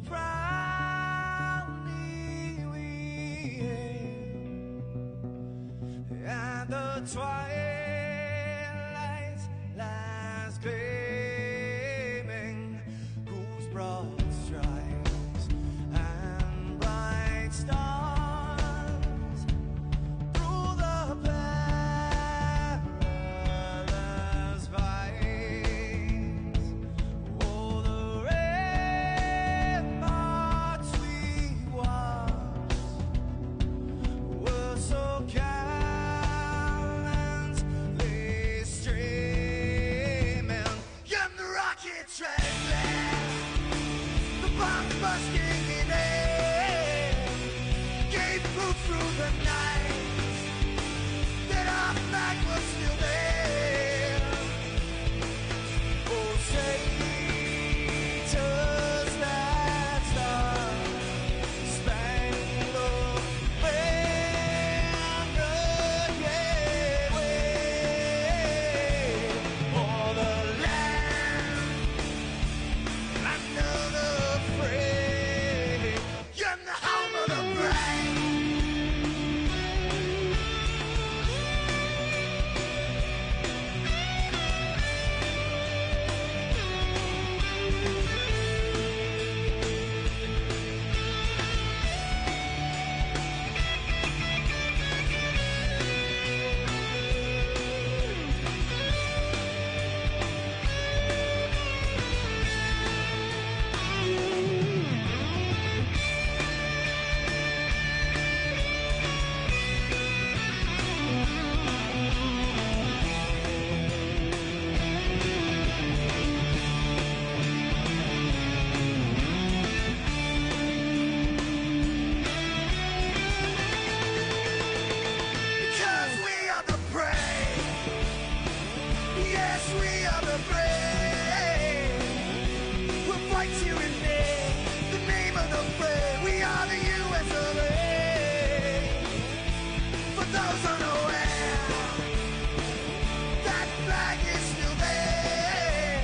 proudly we hail, and the twilight lies gleaming, whose broad stripes and bright stars through the perilous fights. Oh, the ramparts we watched were so gallantly streaming, and the rocket trembling, the bombs bursting in air, gave proof through the night that our flag was still there. Oh, say does that star-spangled banner yet wave o'er the land under the fray, and the home of the brave. Because we are the brave. Yes, we are the brave. We'll fight you in the name of the brave. We are the US of A. For those unaware, that flag is still there.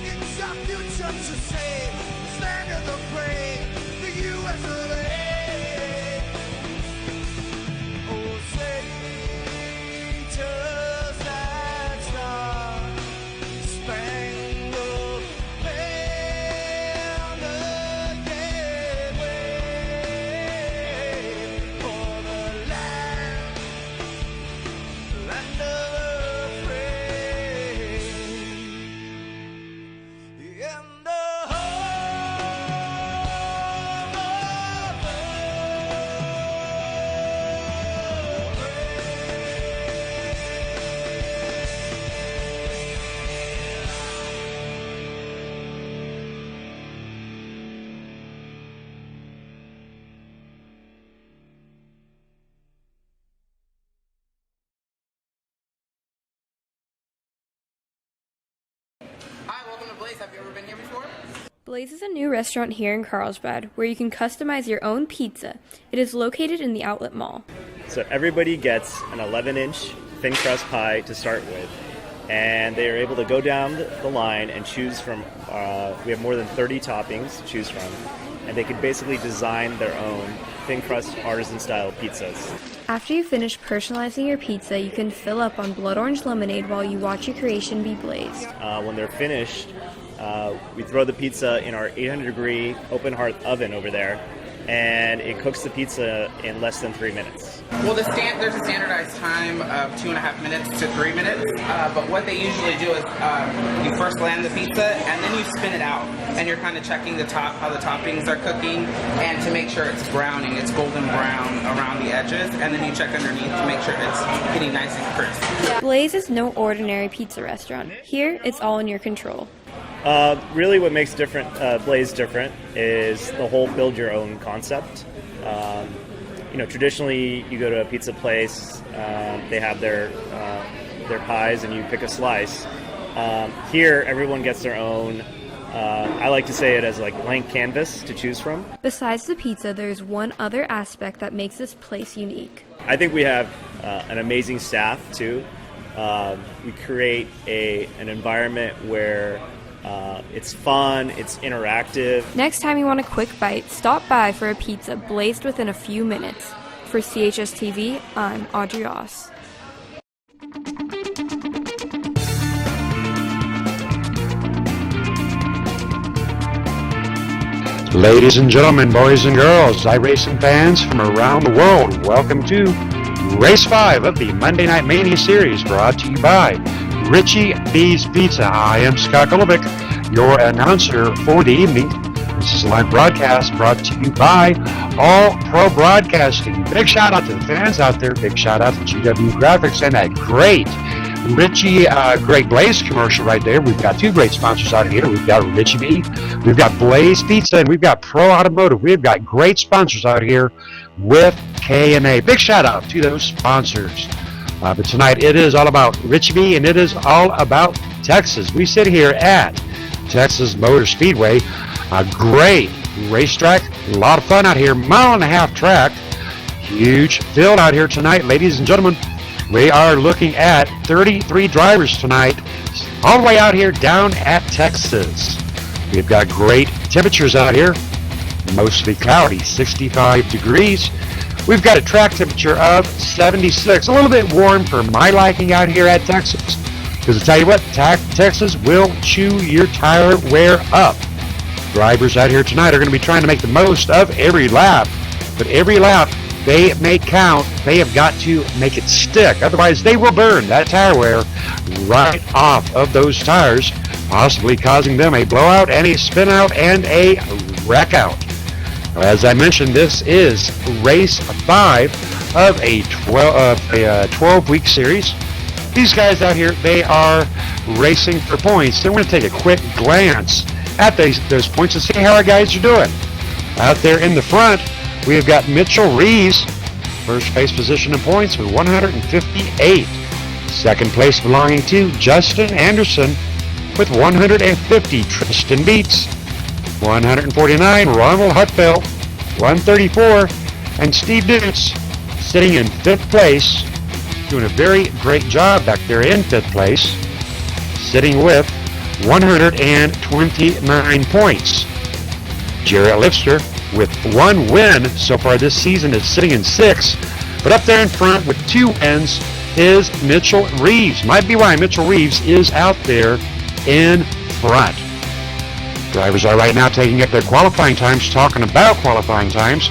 It's our future to save. Stand of the brave, the US of A. Oh, say does that star-spangled banner yet wave o'er the land under the fray, and the home of the Hi, welcome to Blaze. Have you ever been here before? Blaze is a new restaurant here in Carlsbad where you can customize your own pizza. It is located in the Outlet Mall. So everybody gets an 11-inch thin crust pie to start with, and they are able to go down the line and choose from, we have more than 30 toppings to choose from, and they can basically design their own thin crust artisan style pizzas. After you finish personalizing your pizza, you can fill up on blood orange lemonade while you watch your creation be blazed. When they're finished, we throw the pizza in our 800-degree open hearth oven over there, and it cooks the pizza in less than 3 minutes. Well, there's a standardized time of 2.5 minutes to 3 minutes, but what they usually do is you first land the pizza and then you spin it out, and you're kind of checking the top, how the toppings are cooking, and to make sure it's browning, it's golden brown around the edges, and then you check underneath to make sure it's getting nice and crisp. Blaze is no ordinary pizza restaurant. Here, it's all in your control. Really what makes Blaze different is the whole build your own concept. Traditionally you go to a pizza place, they have their pies and you pick a slice. Here everyone gets their own, I like to say it as like blank canvas to choose from. Besides the pizza, there's one other aspect that makes this place unique. I think we have an amazing staff too. We create an environment where It's fun, it's interactive. Next time you want a quick bite, stop by for a pizza blazed within a few minutes. For CHS TV, I'm Audrey Oss. Ladies and gentlemen, boys and girls, iRacing fans from around the world, welcome to Race 5 of the Monday Night Mania Series, brought to you by Richie B's Pizza. I am Scott Golovic, your announcer for the evening. This is a live broadcast brought to you by All Pro Broadcasting. Big shout out to the fans out there. Big shout out to GW Graphics and that great Richie Great Blaze commercial right there. We've got two great sponsors out here. We've got Richie B, we've got Blaze Pizza, and we've got Pro Automotive. We've got great sponsors out here with KMA. Big shout out to those sponsors. But tonight it is all about Richie B, and it is all about Texas. We sit here at Texas Motor Speedway, a great racetrack, a lot of fun out here, 1.5-mile track, huge field out here tonight, ladies and gentlemen. We are looking at 33 drivers tonight, all the way out here down at Texas. We've got great temperatures out here, mostly cloudy, 65 degrees. We've got a track temperature of 76, a little bit warm for my liking out here at Texas. Because I tell you what, Texas will chew your tire wear up. Drivers out here tonight are going to be trying to make the most of every lap, but every lap they may count. They have got to make it stick. Otherwise, they will burn that tire wear right off of those tires, possibly causing them a blowout and a spin out and a wreck out. As I mentioned, this is race 5 of a 12-week series. These guys out here, they are racing for points. Then we're going to take a quick glance at those points and see how our guys are doing. Out there in the front, we have got Mitchell Reeves, first place position in points with 158. Second place belonging to Justin Anderson with 150. Tristan Beats, 149. Ronald Hutfeld, 134. And Steve Dutz sitting in 5th place, doing a very great job back there in 5th place, sitting with 129 points. Jarrett Lipster, with 1 win so far this season, is sitting in 6th. But up there in front with 2 wins is Mitchell Reeves. Might be why Mitchell Reeves is out there in front. Drivers are right now taking up their qualifying times, talking about qualifying times.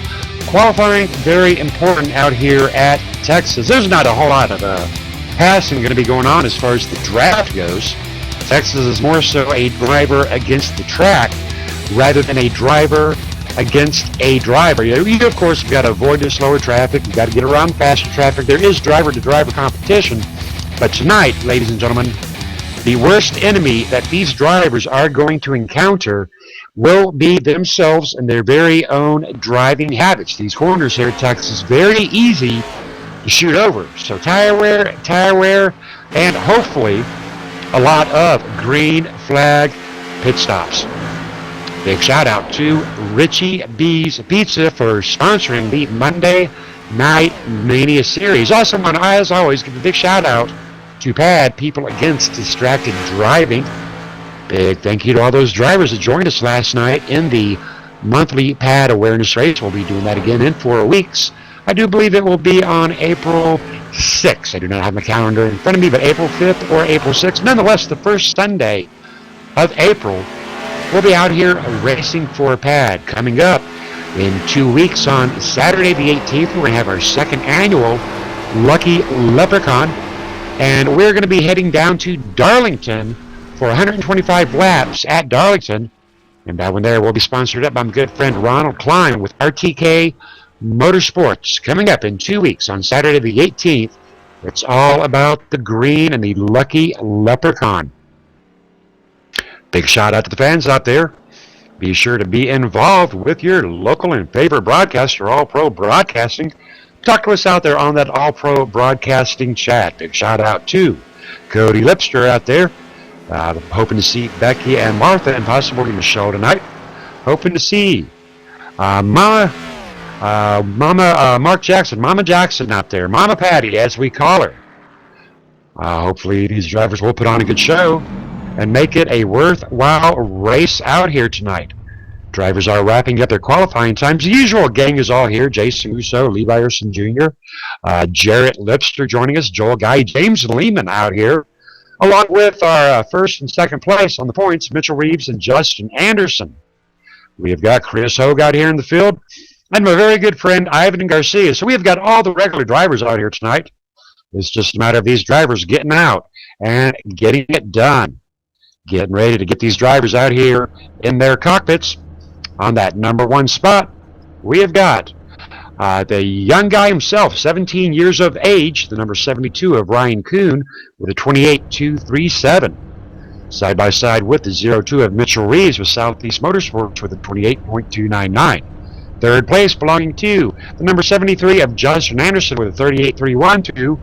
Qualifying, very important out here at Texas. There's not a whole lot of passing going to be going on as far as the draft goes. Texas is more so a driver against the track rather than a driver against a driver. You of course, have got to avoid the slower traffic. You've got to get around faster traffic. There is driver-to-driver competition. But tonight, ladies and gentlemen, the worst enemy that these drivers are going to encounter will be themselves and their very own driving habits. These corners here at Texas, very easy to shoot over. So tire wear, and hopefully a lot of green flag pit stops. Big shout out to Richie B's Pizza for sponsoring the Monday Night Mania Series. Also want to, as always, give a big shout out to PAD, People Against Distracted Driving. Big thank you to all those drivers that joined us last night in the monthly PAD awareness race. We'll be doing that again in 4 weeks. I do believe it will be on April 6th. I do not have my calendar in front of me, but April 5th or April 6th. Nonetheless, the first Sunday of April, we'll be out here racing for PAD. Coming up in 2 weeks on Saturday the 18th, we're going to have our second annual Lucky Leprechaun. And we're going to be heading down to Darlington for 125 laps at Darlington. And that one there will be sponsored up by my good friend Ronald Klein with RTK Motorsports. Coming up in 2 weeks on Saturday the 18th, it's all about the green and the Lucky Leprechaun. Big shout out to the fans out there. Be sure to be involved with your local and favorite broadcaster, All Pro Broadcasting. Talk to us out there on that All Pro Broadcasting chat. Big shout out to Cody Lipster out there. Hoping to see Becky and Martha and possibly Michelle tonight. Hoping to see Mama Jackson out there. Mama Patty, as we call her. Hopefully these drivers will put on a good show. and make it a worthwhile race out here tonight. Drivers are wrapping up their qualifying times. The usual gang is all here. Jason Russo, Lee Byerson Jr., Jarrett Lipster joining us, Joel Guy, James Lehman out here, along with our first and second place on the points, Mitchell Reeves and Justin Anderson. We have got Chris Hogue out here in the field, and my very good friend Ivan Garcia. So we have got all the regular drivers out here tonight. It's just a matter of these drivers getting out and getting it done. Getting ready to get these drivers out here in their cockpits. On that number one spot, we have got the young guy himself, 17 years of age, the number 72 of Ryan Kuhn with a 28.237. Side by side with the 02 of Mitchell Reeves with Southeast Motorsports with a 28.299. Third place belonging to the number 73 of Justin Anderson with a 38.312.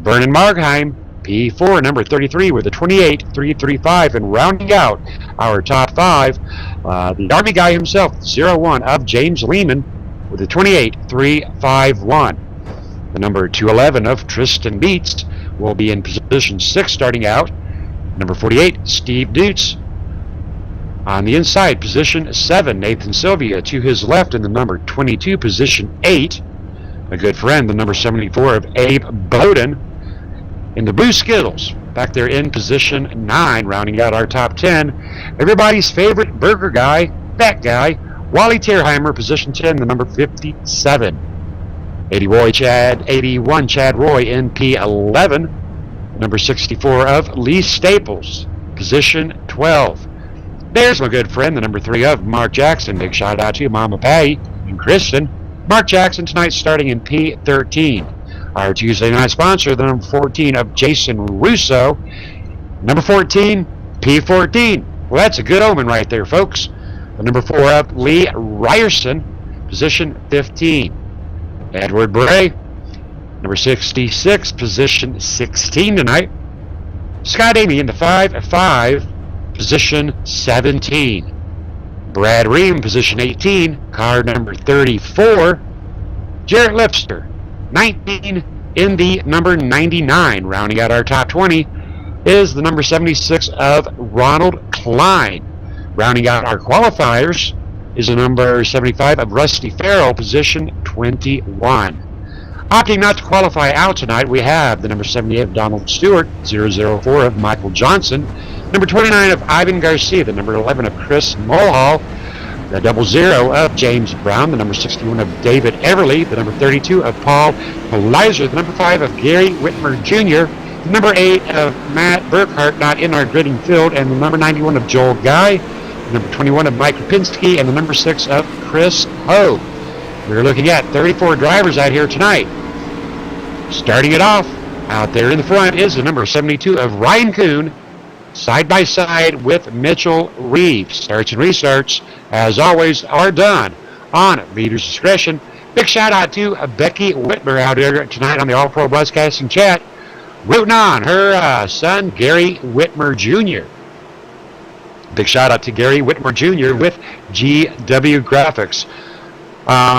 Vernon Markheim, P4, number 33 with a 28.335. And rounding out our top five, the Army guy himself, 01 of James Lehman with a 28.351. The number 211 of Tristan Beats will be in position 6 starting out. Number 48, Steve Dutz. On the inside, position 7, Nathan Sylvia to his left in the number 22, position 8. A good friend, the number 74 of Abe Bowden. In the blue Skittles, back there in position 9, rounding out our top 10. Everybody's favorite burger guy, that guy, Wally Tierheimer, position 10, the number 57. 81 Chad Roy in P11. Number 64 of Lee Staples, position 12. There's my good friend, the number 3 of Mark Jackson. Big shout out to you, Mama Patty and Kristen. Mark Jackson tonight starting in P13. Our Tuesday night sponsor, the number 14 of Jason Russo. Number 14, P14. Well, that's a good omen right there, folks. The number 4 of Lee Ryerson, position 15. Edward Bray, number 66, position 16 tonight. Scott Amy in the 5-5, position 17. Brad Ream, position 18, car number 34. Jarrett Lipster, 19 in the number 99. Rounding out our top 20 is the number 76 of Ronald Klein. Rounding out our qualifiers is the number 75 of Rusty Farrell, position 21. Opting not to qualify out tonight, we have the number 78 of Donald Stewart, 004 of Michael Johnson, number 29 of Ivan Garcia, the number 11 of Chris Mulhall, the 00 of James Brown, the number 61 of David Everly, the number 32 of Paul Elizer, the number 5 of Gary Whitmer Jr., the number 8 of Matt Burkhart, not in our gridding field, and the number 91 of Joel Guy, the number 21 of Mike Rapinski, and the number 6 of Chris Hogue. We're looking at 34 drivers out here tonight. Starting it off, out there in the front is the number 72 of Ryan Kuhn, side by side with Mitchell Reeves. Starts and restarts, as always, are done on leader's discretion. Big shout out to Becky Whitmer out here tonight on the All Pro Broadcasting chat, rooting on her son Gary Whitmer Jr. Big shout out to Gary Whitmer Jr. with GW Graphics.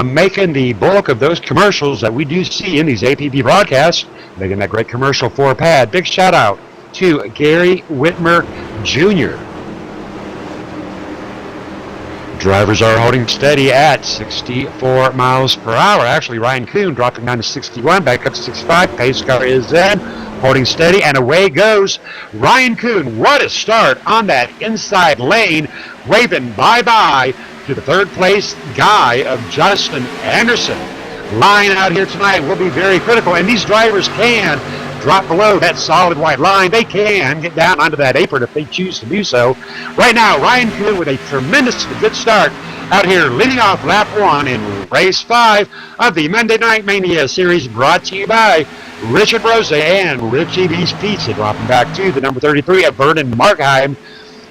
Making the bulk of those commercials that we do see in these APB broadcasts, making that great commercial for Pad. Big shout out to Gary Whitmer Jr. Drivers are holding steady at 64 miles per hour. Actually, Ryan Kuhn dropping down to 61, back up to 65. Pace car is in, holding steady, and away goes Ryan Kuhn. What a start on that inside lane, waving bye-bye to the third place guy of Justin Anderson. Line out here tonight will be very critical, and these drivers can drop below that solid white line. They can get down onto that apron if they choose to do so. Right now, Ryan Kuhn with a tremendously good start out here leading off lap 1 in race 5 of the Monday Night Mania series, brought to you by Richard Rose and Richie B's Pizza. Dropping back to the number 33 of Vernon Markheim.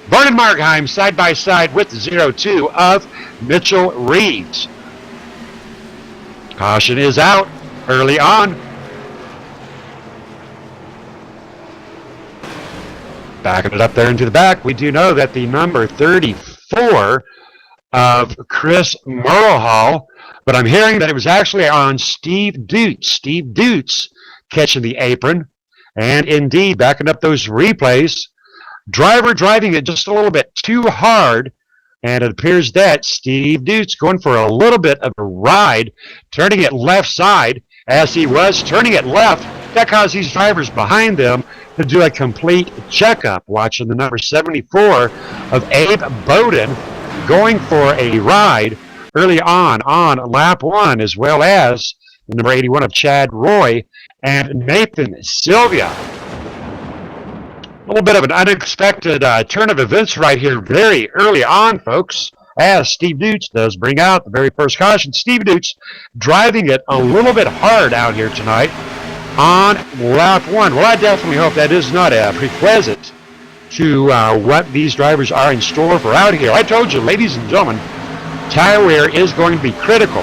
Vernon Markheim side by side with the 02 of Mitchell Reeves. Caution is out early on. Backing it up there into the back, we do know that the number 34 of Chris Mulhall, but I'm hearing that it was actually on Steve Dutz. Steve Dutz catching the apron. And indeed, backing up those replays, Driver driving it just a little bit too hard, and it appears that Steve Dute's going for a little bit of a ride, turning it left side as he was turning it left. That caused these drivers behind them to do a complete checkup, watching the number 74 of Abe Bowden going for a ride early on lap 1, as well as the number 81 of Chad Roy and Nathan Sylvia. A little bit of an unexpected turn of events right here very early on, folks, as Steve Dutz does bring out the very first caution. Steve Dutz driving it a little bit hard out here tonight on lap 1. Well, I definitely hope that is not a prerequisite to what these drivers are in store for out here. I told you, ladies and gentlemen, tire wear is going to be critical.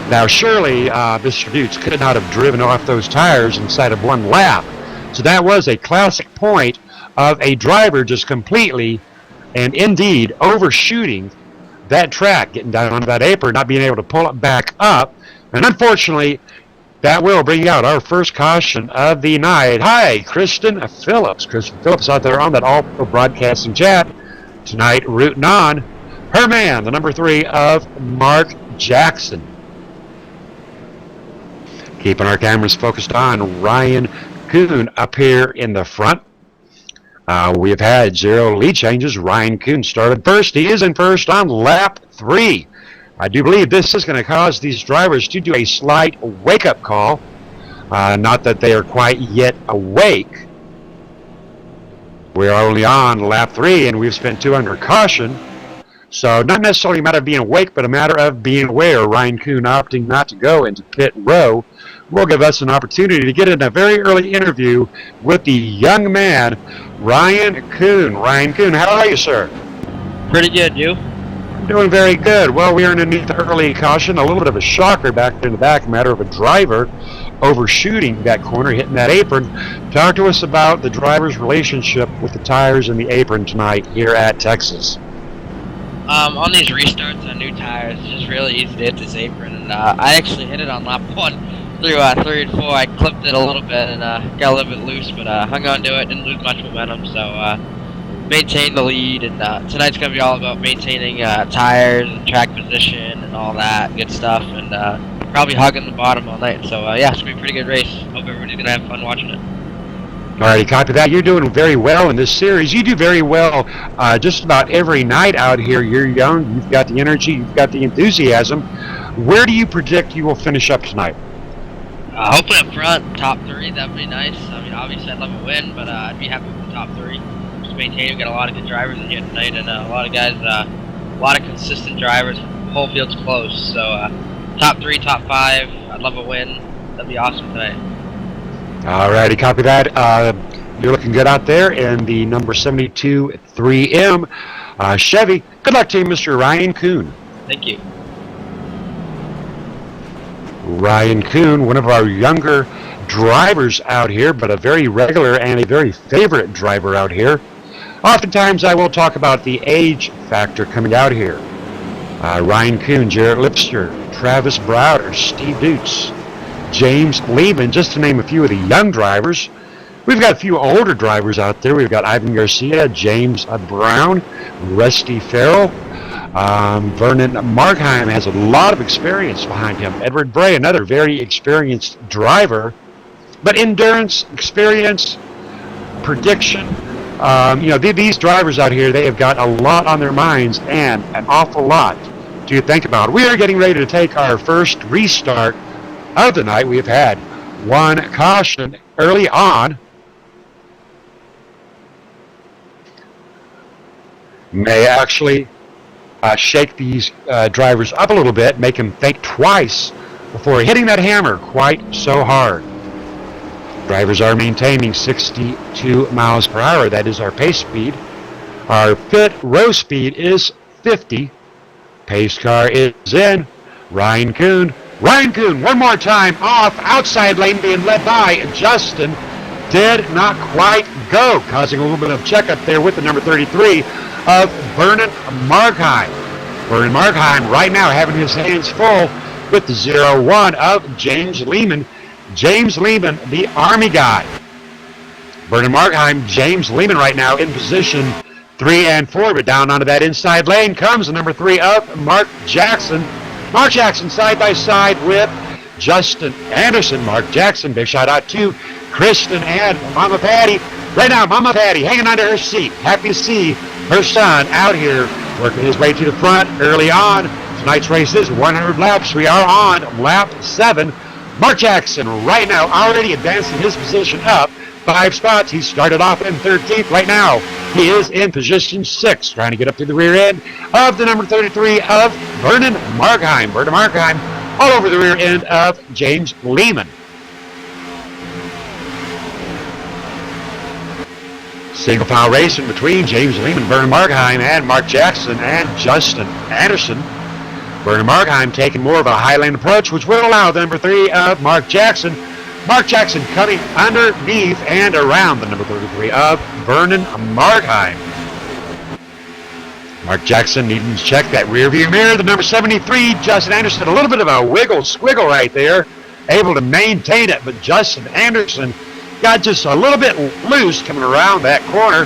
Now, surely Mr. Dutz could not have driven off those tires inside of one lap. So that was a classic point of a driver just completely and indeed overshooting that track, getting down onto that apron, not being able to pull it back up. And unfortunately, that will bring out our first caution of the night. Hi, Kristen Phillips. Kristen Phillips out there on that All-Pro Broadcasting chat tonight, rooting on her man, the number 3 of Mark Jackson. Keeping our cameras focused on Ryan Kuhn up here in the front. We have had 0 lead changes. Ryan Kuhn started first. He is in first on lap 3. I do believe this is going to cause these drivers to do a slight wake-up call. Not that they are quite yet awake. We are only on lap 3, and we've spent 2 under caution. So not necessarily a matter of being awake, but a matter of being aware. Ryan Kuhn opting not to go into pit row will give us an opportunity to get in a very early interview with the young man, Ryan Kuhn. Ryan Kuhn, how are you, sir? Pretty good, you? I'm doing very good. Well, we are underneath the early caution. A little bit of a shocker back in the back, a matter of a driver overshooting that corner, hitting that apron. Talk to us about the driver's relationship with the tires and the apron tonight here at Texas. On these restarts on new tires, it's just really easy to hit this apron, and I actually hit it on lap 1 through 3 and 4. I clipped it a little bit and got a little bit loose, but hung on to it, didn't lose much momentum, so maintained the lead, and tonight's going to be all about maintaining tires and track position and all that good stuff, and probably hugging the bottom all night, so yeah, it's going to be a pretty good race. Hope everybody's going to have fun watching it. Alrighty, copy that. You're doing very well in this series. You do very well just about every night out here. You're young, you've got the energy, you've got the enthusiasm. Where do you predict you will finish up tonight? Hopefully up front, top 3, that would be nice. I mean, obviously I'd love a win, but I'd be happy with the top 3. Just maintain, we've got a lot of good drivers in here tonight, and a lot of guys, a lot of consistent drivers. The whole field's close, so top 3, top 5, I'd love a win. That'd be awesome tonight. Alrighty, copy that. You're looking good out there in the number 72 3M Chevy. Good luck to you, Mr. Ryan Kuhn. Thank you. Ryan Kuhn, one of our younger drivers out here, but a very regular and a very favorite driver out here. Oftentimes I will talk about the age factor coming out here. Ryan Kuhn, Jarrett Lipster, Travis Browder, Steve Dutz, James Lehman, just to name a few of the young drivers. We've got a few older drivers out there. We've got Ivan Garcia, James Brown, Rusty Farrell. Vernon Markheim has a lot of experience behind him. Edward Bray, another very experienced driver. But endurance, experience, prediction, these drivers out here, they have got a lot on their minds and an awful lot to think about. We are getting ready to take our first restart of the night. We have had 1 caution early on. May actually shake these drivers up a little bit, make them think twice before hitting that hammer quite so hard. Drivers are maintaining 62 miles per hour. That is our pace speed. Our pit row speed is 50. Pace car is in. Ryan Kuhn, one more time off outside lane, being led by Justin. Did not quite go, causing a little bit of checkup there with the number 33 of Vernon Markheim. Vernon Markheim right now having his hands full with the 0-1 of James Lehman. James Lehman, the Army guy. Vernon Markheim, James Lehman right now in position 3 and 4, but down onto that inside lane comes the number 3 of Mark Jackson. Mark Jackson side by side with Justin Anderson. Mark Jackson, big shout out to Kristen and Mama Patty. Right now, Mama Patty hanging onto her seat. Happy to see her son out here working his way to the front early on. Tonight's race is 100 laps. We are on lap 7. Mark Jackson right now already advancing his position up 5 spots. He started off in 13th. Right now, he is in position 6, trying to get up to the rear end of the number 33 of Vernon Markheim. Vernon Markheim all over the rear end of James Lehman. Single file racing between James Lehman, Vernon Markheim, and Mark Jackson and Justin Anderson. Vernon Markheim taking more of a high lane approach, which will allow the number 3 of Mark Jackson. Mark Jackson coming underneath and around the number 33 of Vernon Markheim. Mark Jackson needing to check that rear view mirror. The number 73, Justin Anderson, a little bit of a wiggle squiggle right there, able to maintain it, but Justin Anderson got just a little bit loose coming around that corner.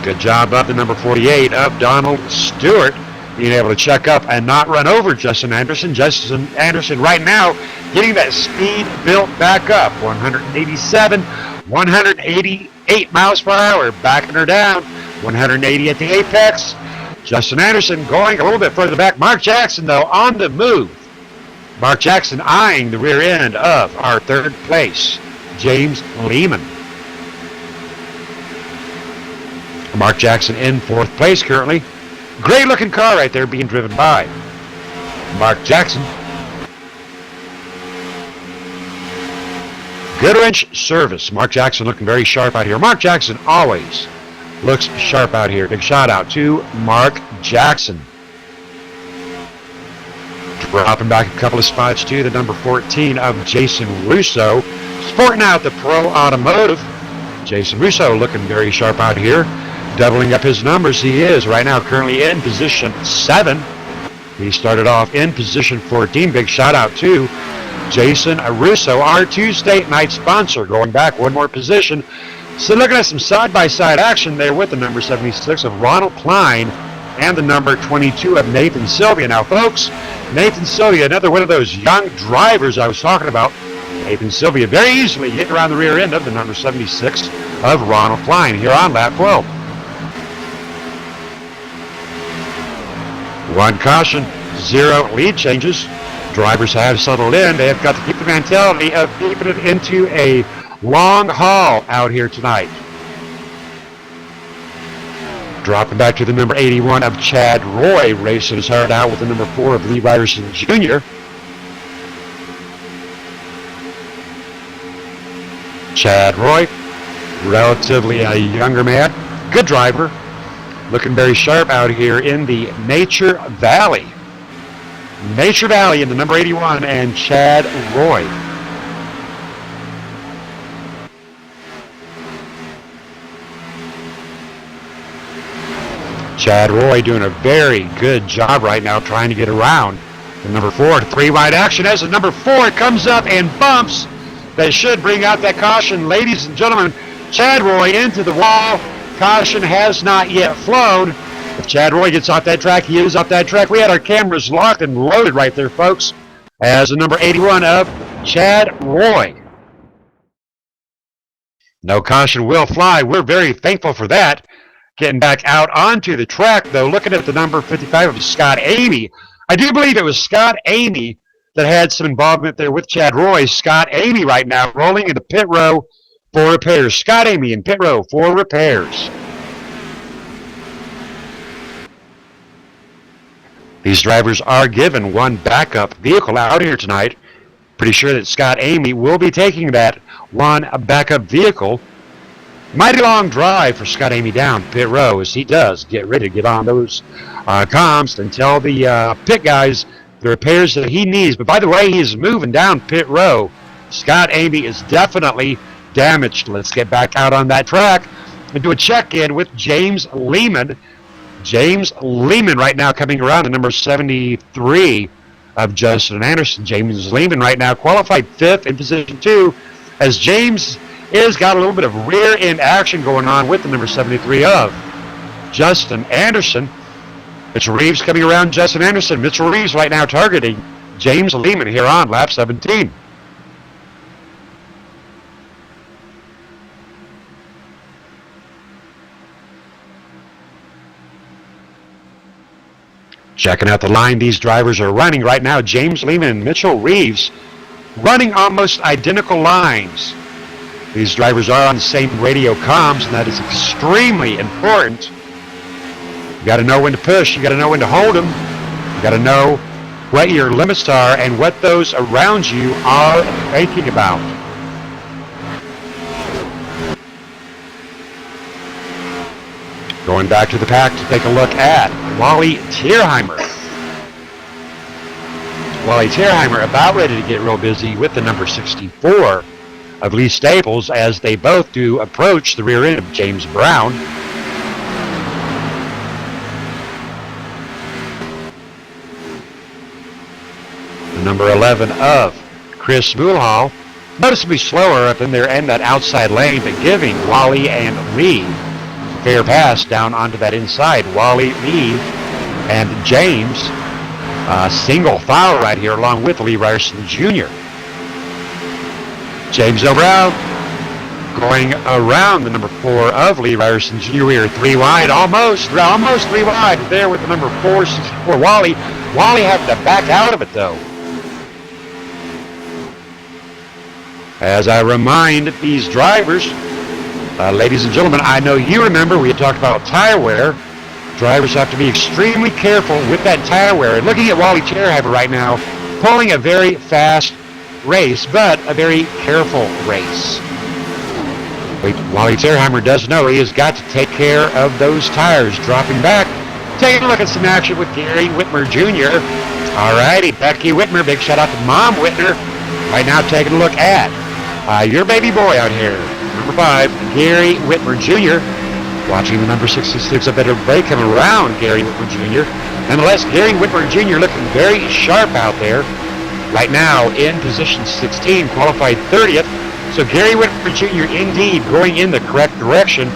Good job of the number 48 of Donald Stewart, being able to check up and not run over Justin Anderson. Justin Anderson right now getting that speed built back up. 187, 188 miles per hour, backing her down. 180 at the apex. Justin Anderson going a little bit further back. Mark Jackson, though, on the move. Mark Jackson eyeing the rear end of our 3rd place, James Lehman. Mark Jackson in 4th place currently. Great looking car right there being driven by Mark Jackson. Good wrench service. Mark Jackson looking very sharp out here. Mark Jackson always looks sharp out here. Big shout out to Mark Jackson. Dropping back a couple of spots to the number 14 of Jason Russo. Sporting out the Pro Automotive. Jason Russo looking very sharp out here. Doubling up his numbers. He is right now currently in position 7. He started off in position 14. Big shout out to Jason Russo, our Tuesday night sponsor, going back one more position. So looking at some side-by-side action there with the number 76 of Ronald Klein and the number 22 of Nathan Sylvia. Now, folks, Nathan Sylvia, another one of those young drivers I was talking about. Nathan Sylvia very easily hitting around the rear end of the number 76 of Ronald Klein here on lap 12. One caution, 0 lead changes. Drivers have settled in. They have got to keep the mentality of keeping it into a long haul out here tonight. Dropping back to the number 81 of Chad Roy, racing his heart out with the number 4 of Lee Ryerson Jr. Chad Roy, relatively a younger man, good driver, looking very sharp out here in the Nature Valley. Nature Valley in the number 81 and Chad Roy. Chad Roy doing a very good job right now trying to get around the number 4. 3 wide action as the number 4 comes up and bumps. They should bring out that caution. Ladies and gentlemen, Chad Roy into the wall. Caution has not yet flown. If Chad Roy gets off that track, he is off that track. We had our cameras locked and loaded right there, folks, as the number 81 of Chad Roy. No caution will fly. We're very thankful for that. Getting back out onto the track, though, looking at the number 55 of Scott Amy. I do believe it was Scott Amy that had some involvement there with Chad Roy. Scott Amy right now rolling into pit row for repairs. Scott Amy in pit row for repairs. These drivers are given one backup vehicle out here tonight. Pretty sure that Scott Amy will be taking that one backup vehicle. Mighty long drive for Scott Amy down pit row as he does get ready to get on those comms and tell the pit guys the repairs that he needs. But by the way, he's moving down pit row. Scott Amy is definitely damaged. Let's get back out on that track and do a check-in with James Lehman. James Lehman right now coming around to number 73 of Justin Anderson. James Lehman right now qualified 5th in position 2 as James is got a little bit of rear end action going on with the number 73 of Justin Anderson. Mitchell Reeves coming around Justin Anderson. Mitchell Reeves right now targeting James Lehman here on lap 17. Checking out the line these drivers are running right now. James Lehman and Mitchell Reeves running almost identical lines. These drivers are on the same radio comms, and that is extremely important. You got to know when to push. You got to know when to hold them. You got to know what your limits are and what those around you are thinking about. Going back to the pack to take a look at Wally Tierheimer. Wally Tierheimer about ready to get real busy with the number 64 of Lee Staples as they both do approach the rear end of James Brown. The number 11 of Chris Mulhall, noticeably slower up in there in that outside lane, but giving Wally and Lee fair pass down onto that inside. Wally, Lee, and James single file right here along with Lee Ryerson Jr. James Brown going around the number 4 of Lee Ryerson Jr. We are 3 wide, almost 3 wide there with the number 4, 64 Wally. Wally having to back out of it though. As I remind these drivers, ladies and gentlemen, I know you remember we had talked about tire wear. Drivers have to be extremely careful with that tire wear. And looking at Wally Tierheimer right now, pulling a very fast race, but a very careful race. Wally Tierheimer does know he has got to take care of those tires. Dropping back, taking a look at some action with Gary Whitmer Jr. All righty, Becky Whitmer, big shout out to Mom Whitmer. Right now taking a look at your baby boy out here. Number 5, Gary Whitmer Jr. Watching the number 66, a better break coming around Gary Whitmer Jr. Nonetheless, Gary Whitmer Jr. looking very sharp out there. Right now in position 16, qualified 30th. So Gary Whitmer Jr. indeed going in the correct direction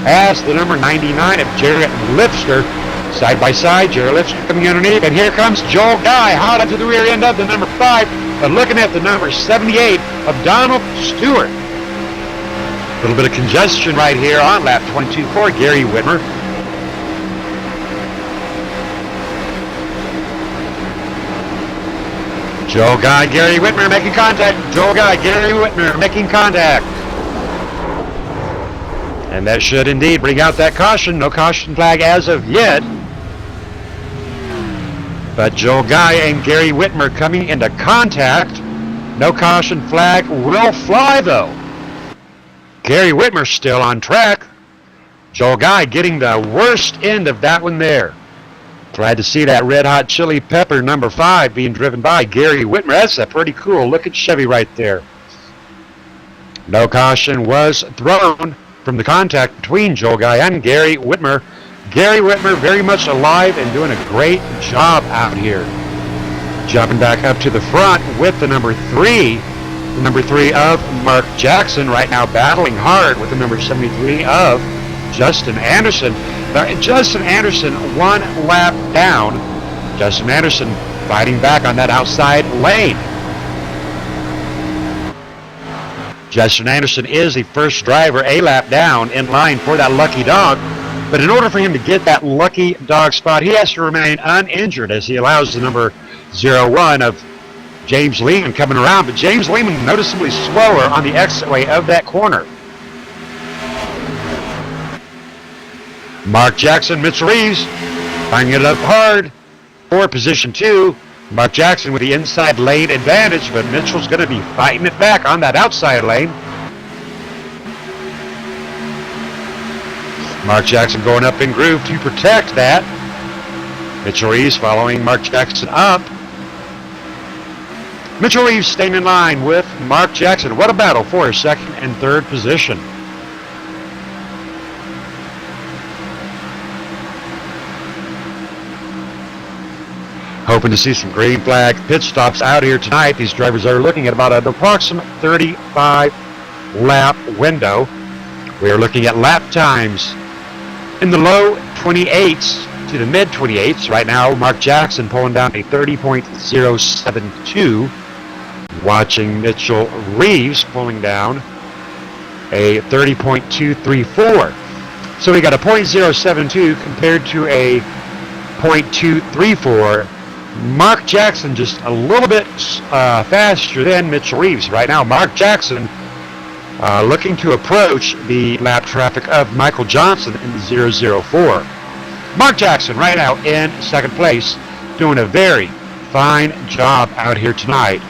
as the number 99 of Jarrett Lipster. Side by side, Jarrett Lipster coming underneath. And here comes Joel Guy, hot up to the rear end of the number 5. But looking at the number 78 of Donald Stewart. A little bit of congestion right here on lap 22 for Gary Whitmer. Joel Guy, Gary Whitmer making contact. Joel Guy, Gary Whitmer making contact. And that should indeed bring out that caution. No caution flag as of yet. But Joel Guy and Gary Whitmer coming into contact. No caution flag will fly though. Gary Whitmer still on track. Joel Guy getting the worst end of that one there. Glad to see that red hot chili pepper number 5 being driven by Gary Whitmer. That's a pretty cool looking Chevy right there. No caution was thrown from the contact between Joel Guy and Gary Whitmer. Gary Whitmer very much alive and doing a great job out here. Jumping back up to the front with the number 3. The number 3 of Mark Jackson right now battling hard with the number 73 of Justin Anderson. Justin Anderson 1 lap down. Justin Anderson fighting back on that outside lane. Justin Anderson is the first driver a lap down in line for that lucky dog. But in order for him to get that lucky dog spot, he has to remain uninjured as he allows the number 01 of James Lehman coming around. But James Lehman noticeably slower on the exitway of that corner. Mark Jackson, Mitchell Reeves, banging it up hard for position 2. Mark Jackson with the inside lane advantage, but Mitchell's going to be fighting it back on that outside lane. Mark Jackson going up in groove to protect that. Mitchell Reeves following Mark Jackson up. Mitchell Reeves staying in line with Mark Jackson. What a battle for second and third position. Hoping to see some green flag pit stops out here tonight. These drivers are looking at about an approximate 35 lap window. We are looking at lap times in the low 28s to the mid 28s. Right now, Mark Jackson pulling down a 30.072. Watching Mitchell Reeves pulling down a 30.234. So we got a .072 compared to a .234. Mark Jackson just a little bit faster than Mitchell Reeves. Right now, Mark Jackson looking to approach the lap traffic of Michael Johnson in the 004. Mark Jackson right now in second place, doing a very fine job out here tonight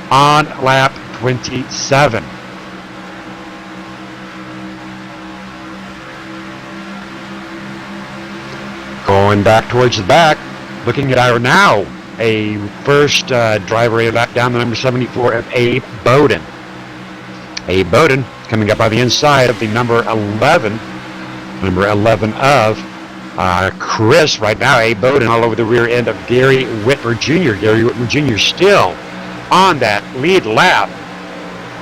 on lap 27. Going back towards the back, looking at our now a first driver a lap down the number 74 of Abe Bowden. Abe Bowden coming up by the inside of the number 11 of Chris. Right now, Abe Bowden all over the rear end of Gary Whitmer Jr. Gary Whitmer Jr. still on that lead lap.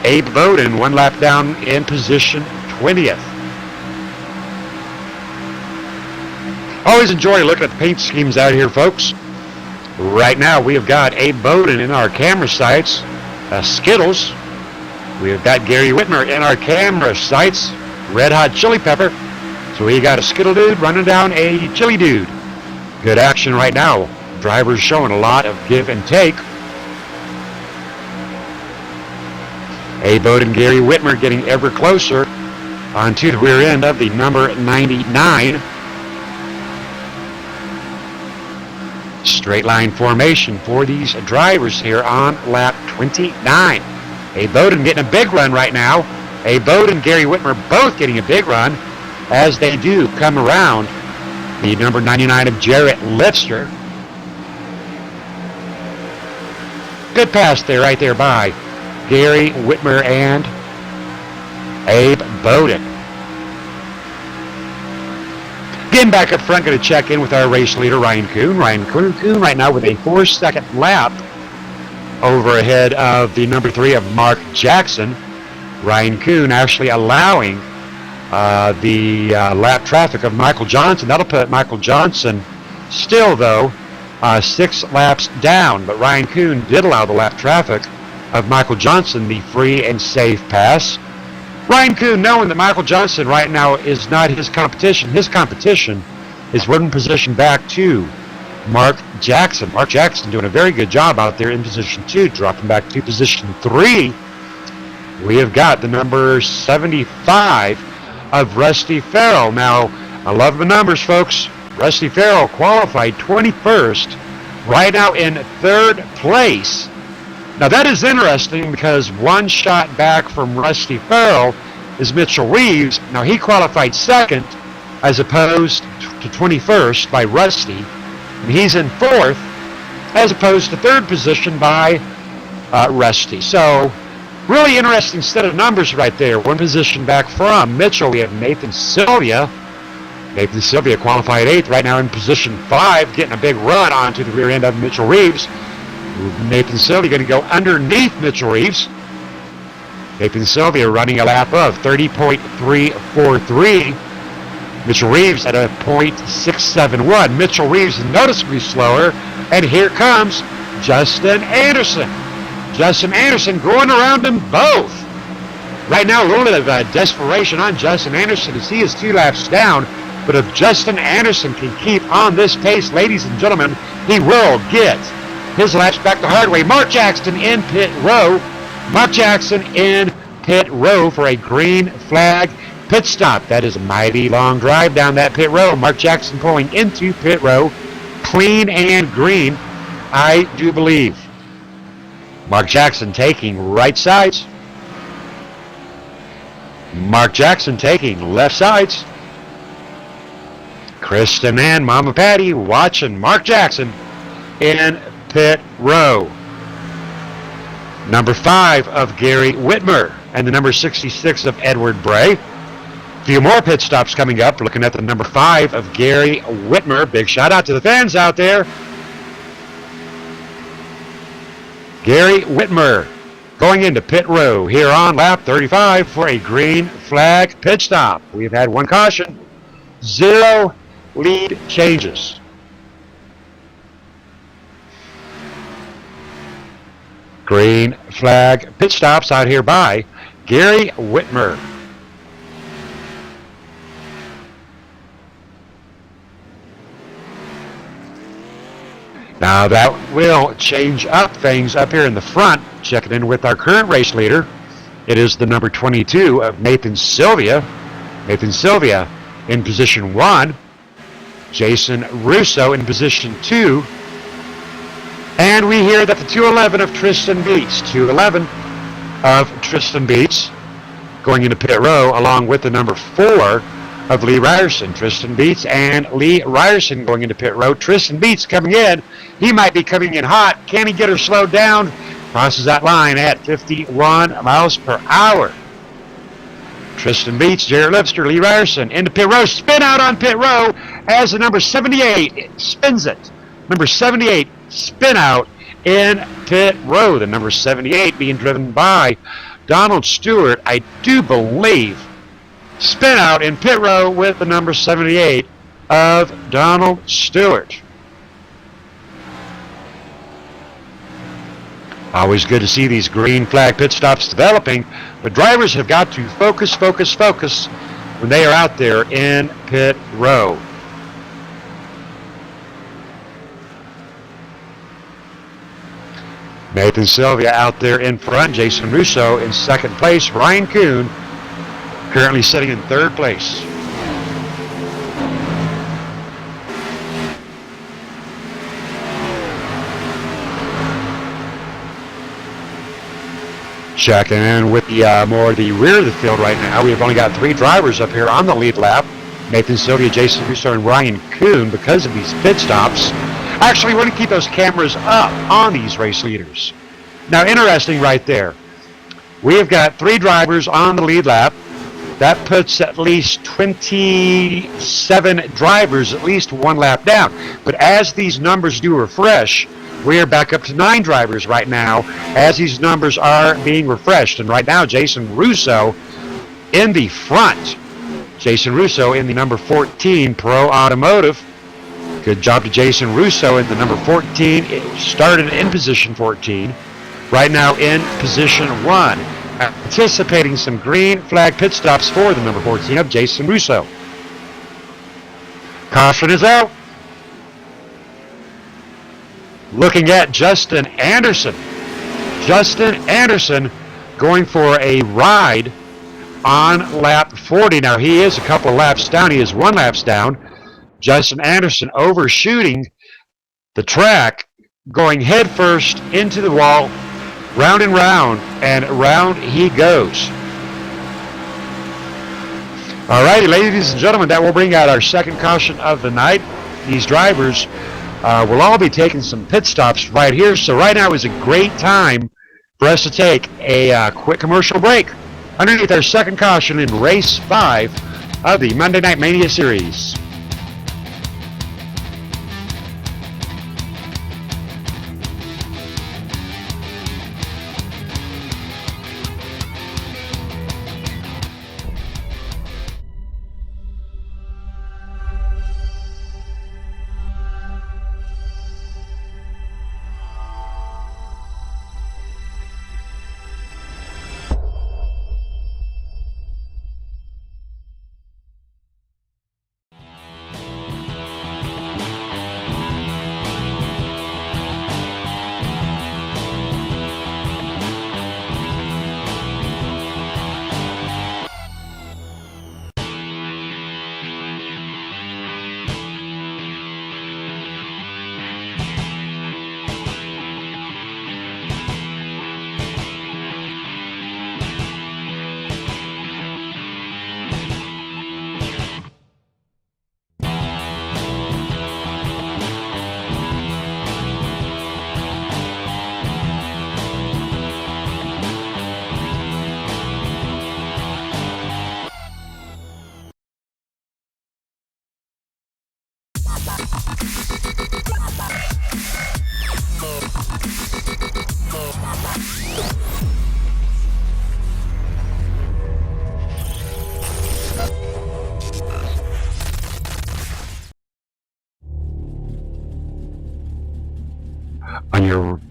Abe Bowden one lap down in position 20th. Always enjoy looking at the paint schemes out here, folks. Right now, we have got Abe Bowden in our camera sights, Skittles. We have got Gary Whitmer in our camera sights, Red Hot Chili Pepper. So we got a Skittle dude running down a Chili dude. Good action right now. Drivers showing a lot of give and take. Abe Bowden, Gary Whitmer getting ever closer onto the rear end of the number 99. Straight line formation for these drivers here on lap 29. Abe Bowden getting a big run right now. Abe Bowden, Gary Whitmer both getting a big run as they do come around the number 99 of Jarrett Lipster. Good pass there, right there by Gary Whitmer and Abe Bowden. Again, back up front, going to check in with our race leader, Ryan Kuhn. Ryan Kuhn right now with a 4-second lap over ahead of the number 3 of Mark Jackson. Ryan Kuhn actually allowing the lap traffic of Michael Johnson. That'll put Michael Johnson still, though, 6 laps down. But Ryan Kuhn did allow the lap traffic of Michael Johnson the free and safe pass. Ryan Kuhn knowing that Michael Johnson right now is not his competition. His competition is one position back to Mark Jackson. Mark Jackson doing a very good job out there in position 2, dropping back to position 3. We have got the number 75 of Rusty Farrell. Now, I love the numbers, folks. Rusty Farrell qualified 21st, right now in 3rd place. Now, that is interesting because one shot back from Rusty Farrell is Mitchell Reeves. Now, he qualified 2nd as opposed to 21st by Rusty. And he's in 4th as opposed to 3rd position by Rusty. So, really interesting set of numbers right there. One position back from Mitchell, we have Nathan Sylvia. Nathan Sylvia qualified 8th, right now in position 5, getting a big run onto the rear end of Mitchell Reeves. Nathan Sylvia going to go underneath Mitchell Reeves. Nathan Sylvia running a lap of 30.343. Mitchell Reeves at a .671. Mitchell Reeves is noticeably slower. And here comes Justin Anderson. Justin Anderson going around them both. Right now, a little bit of desperation on Justin Anderson as he is 2 laps down. But if Justin Anderson can keep on this pace, ladies and gentlemen, he will get his laps back the hard way. Mark Jackson in pit row. Mark Jackson in pit row for a green flag pit stop. That is a mighty long drive down that pit row. Mark Jackson pulling into pit row. Clean and green, I do believe. Mark Jackson taking right sides. Mark Jackson taking left sides. Kristen and Mama Patty watching Mark Jackson in pit row. Number 5 of Gary Whitmer and the number 66 of Edward Bray. A few more pit stops coming up. We're looking at the number 5 of Gary Whitmer. Big shout out to the fans out there. Gary Whitmer going into pit row here on lap 35 for a green flag pit stop. We've had one caution, 0 lead changes. Green flag pit stops out here by Gary Whitmer. Now that will change up things up here in the front. Checking in with our current race leader. It is the number 22 of Nathan Sylvia. Nathan Sylvia in position 1. Jason Russo in position 2. And we hear that the 211 of Tristan Beats. 211 of Tristan Beats going into pit row along with the number 4 of Lee Ryerson. Tristan Beats and Lee Ryerson going into pit row. Tristan Beats coming in. He might be coming in hot. Can he get her slowed down? Crosses that line at 51 miles per hour. Tristan Beats, Jared Lipster, Lee Ryerson into pit row. Spin out on pit row as the number 78 spins it. Number 78 spin out in pit row. The number 78 being driven by Donald Stewart, I do believe. Spin out in pit row with the number 78 of Donald Stewart. Always good to see these green flag pit stops developing, but drivers have got to focus when they are out there in pit row. Nathan Sylvia out there in front, Jason Russo in second place, Ryan Kuhn currently sitting in third place. Checking in with the more the rear of the field right now. We've only got 3 drivers up here on the lead lap. Nathan Sylvia, Jason Russo, and Ryan Kuhn because of these pit stops. Actually, we want to keep those cameras up on these race leaders. Now, interesting right there. We have got 3 drivers on the lead lap. That puts at least 27 drivers at least 1 lap down. But as these numbers do refresh, we are back up to 9 drivers right now as these numbers are being refreshed. And right now, Jason Russo in the front. Jason Russo in the number 14 Pro Automotive. Good job to Jason Russo in the number 14. It started in position 14. Right now in position 1. Anticipating some green flag pit stops for the number 14 of Jason Russo. Caution is out. Looking at Justin Anderson. Justin Anderson going for a ride on lap 40. Now he is a couple of laps down. He is 1 lap down. Justin Anderson overshooting the track, going head first into the wall, round and round he goes. All righty, ladies and gentlemen, that will bring out our second caution of the night. These drivers will all be taking some pit stops right here. So right now is a great time for us to take a quick commercial break underneath our second caution in race 5 of the Monday Night Mania Series. on your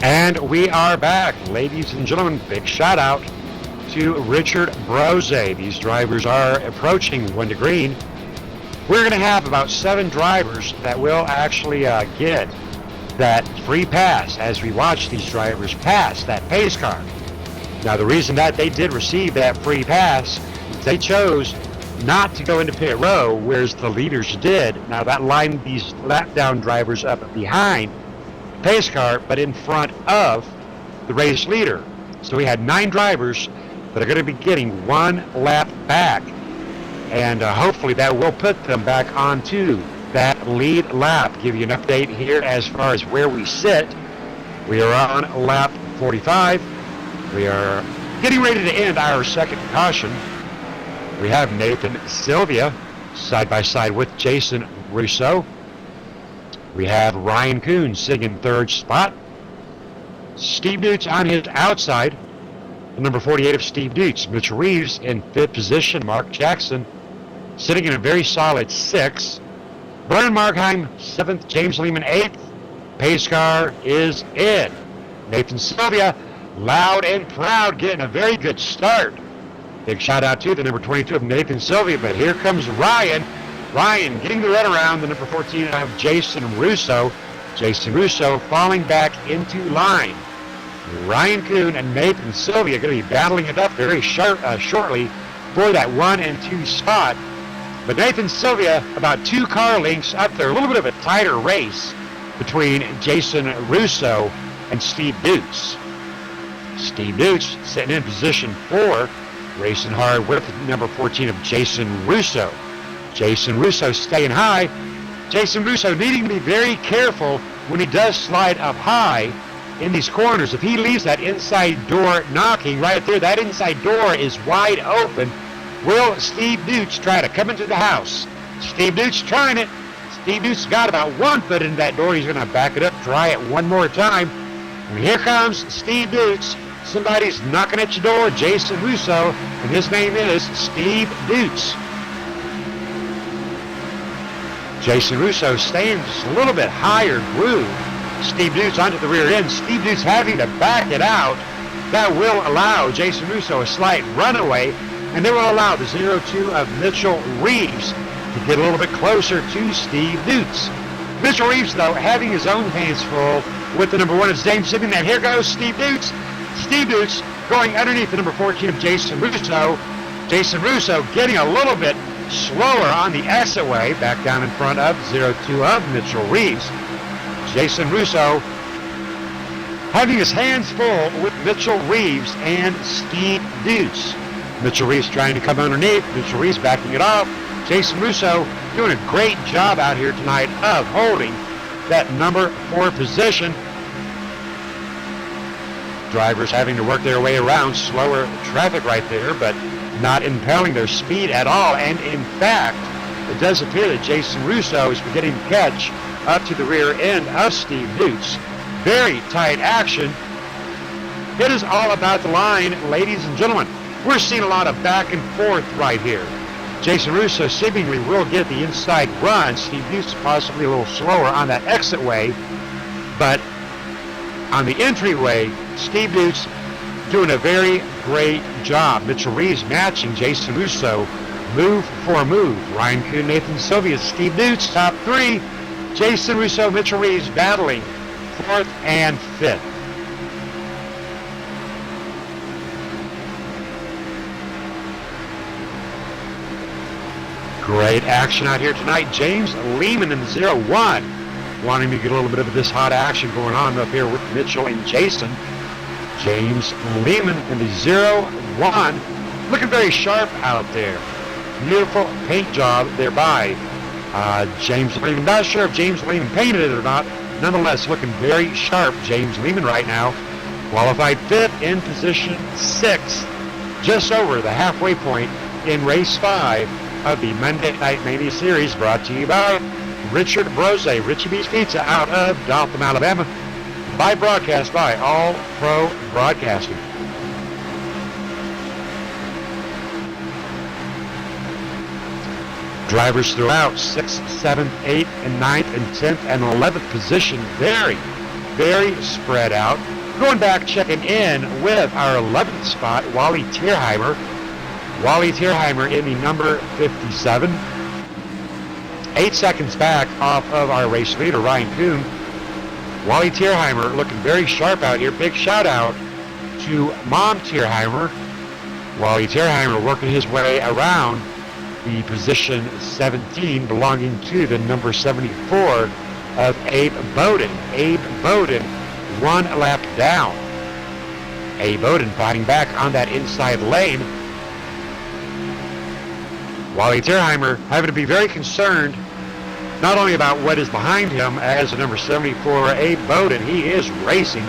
And we are back, ladies and gentlemen. Big shout out to Richard Brose. These drivers are approaching one to green. We're going to have about 7 drivers that will actually get that free pass as we watch these drivers pass that pace car. Now, the reason that they did receive that free pass is they chose not to go into pit row, whereas the leaders did. Now, that lined these lap down drivers up behind pace car, but in front of the race leader. So we had 9 drivers that are going to be getting 1 lap back, and hopefully that will put them back onto that lead lap. Give you an update here as far as where we sit. We are on lap 45. We are getting ready to end our second caution. We have Nathan Sylvia side by side with Jason Russo. We have Ryan Kuhn sitting in 3rd spot. Steve Dutz on his outside. The number 48 of Steve Dutz. Mitchell Reeves in 5th position. Mark Jackson sitting in a very solid 6th. Brian Markheim 7th. James Lehman 8th. Pace car is in. Nathan Sylvia, loud and proud, getting a very good start. Big shout out to the number 22 of Nathan Sylvia. But here comes Ryan. Ryan getting the runaround, the number 14 of Jason Russo. Jason Russo falling back into line. Ryan Kuhn and Nathan Sylvia are going to be battling it up very shortly for that 1 and 2 spot. But Nathan Sylvia about 2 car lengths up there. A little bit of a tighter race between Jason Russo and Steve Dutz. Steve Dutz sitting in position 4, racing hard with number 14 of Jason Russo. Jason Russo staying high. Jason Russo needing to be very careful when he does slide up high in these corners. If he leaves that inside door knocking right there, that inside door is wide open. Will Steve Dutz try to come into the house? Steve Dutz trying it. Steve Dutz got about 1 foot into that door. He's going to back it up, try it one more time. And here comes Steve Dutz. Somebody's knocking at your door, Jason Russo, and his name is Steve Dutz. Jason Russo staying just a little bit higher groove. Steve Dutz onto the rear end. Steve Dutz having to back it out. That will allow Jason Russo a slight runaway, and they will allow the 0-2 of Mitchell Reeves to get a little bit closer to Steve Dutz. Mitchell Reeves, though, having his own hands full with the number 1 of James Simmons. And here goes Steve Dutz. Steve Dutz going underneath the number 14 of Jason Russo. Jason Russo getting a little bit slower on the exit-way, back down in front of 0-2 of Mitchell Reeves. Jason Russo having his hands full with Mitchell Reeves and Steve Dutz. Mitchell Reeves trying to come underneath. Mitchell Reeves backing it off. Jason Russo doing a great job out here tonight of holding that number 4 position. Drivers having to work their way around slower traffic right there, but not impaling their speed at all. And in fact, it does appear that Jason Russo is beginning to catch up to the rear end of Steve Dukes. Very tight action. It is all about the line, ladies and gentlemen. We're seeing a lot of back and forth right here. Jason Russo seemingly will get the inside run. Steve Dukes possibly a little slower on that exit way, but on the entryway, Steve Dukes doing a very great job. Mitchell Reeves matching Jason Russo move for move. Ryan Kuhn, Nathan Sylvia, Steve Dukes, top three. Jason Russo, Mitchell Reeves battling fourth and fifth. Great action out here tonight. James Lehman in the 0-1. Wanting to get a little bit of this hot action going on up here with Mitchell and Jason. James Lehman in the 0-1. Looking very sharp out there. Beautiful paint job there by James Lehman. Not sure if James Lehman painted it or not. Nonetheless, looking very sharp. James Lehman right now. Qualified fifth in position 6. Just over the halfway point in race 5 of the Monday Night Mania Series, brought to you by Richard Brose, Richie B's Pizza out of Dothan, Alabama. By broadcast by All Pro Broadcasting. Drivers throughout 6th, 7th, 8th, and 9th, and 10th, and 11th position. Very, very spread out. Going back, checking in with our 11th spot, Wally Tierheimer. Wally Tierheimer in the number 57. 8 seconds back off of our race leader, Ryan Kuhn. Wally Tierheimer looking very sharp out here. Big shout out to Mom Tierheimer. Wally Tierheimer working his way around the position 17 belonging to the number 74 of Abe Bowden. Abe Bowden 1 lap down. Abe Bowden fighting back on that inside lane. Wally Tierheimer having to be very concerned not only about what is behind him as the number 74 Abe Bowden. He is racing.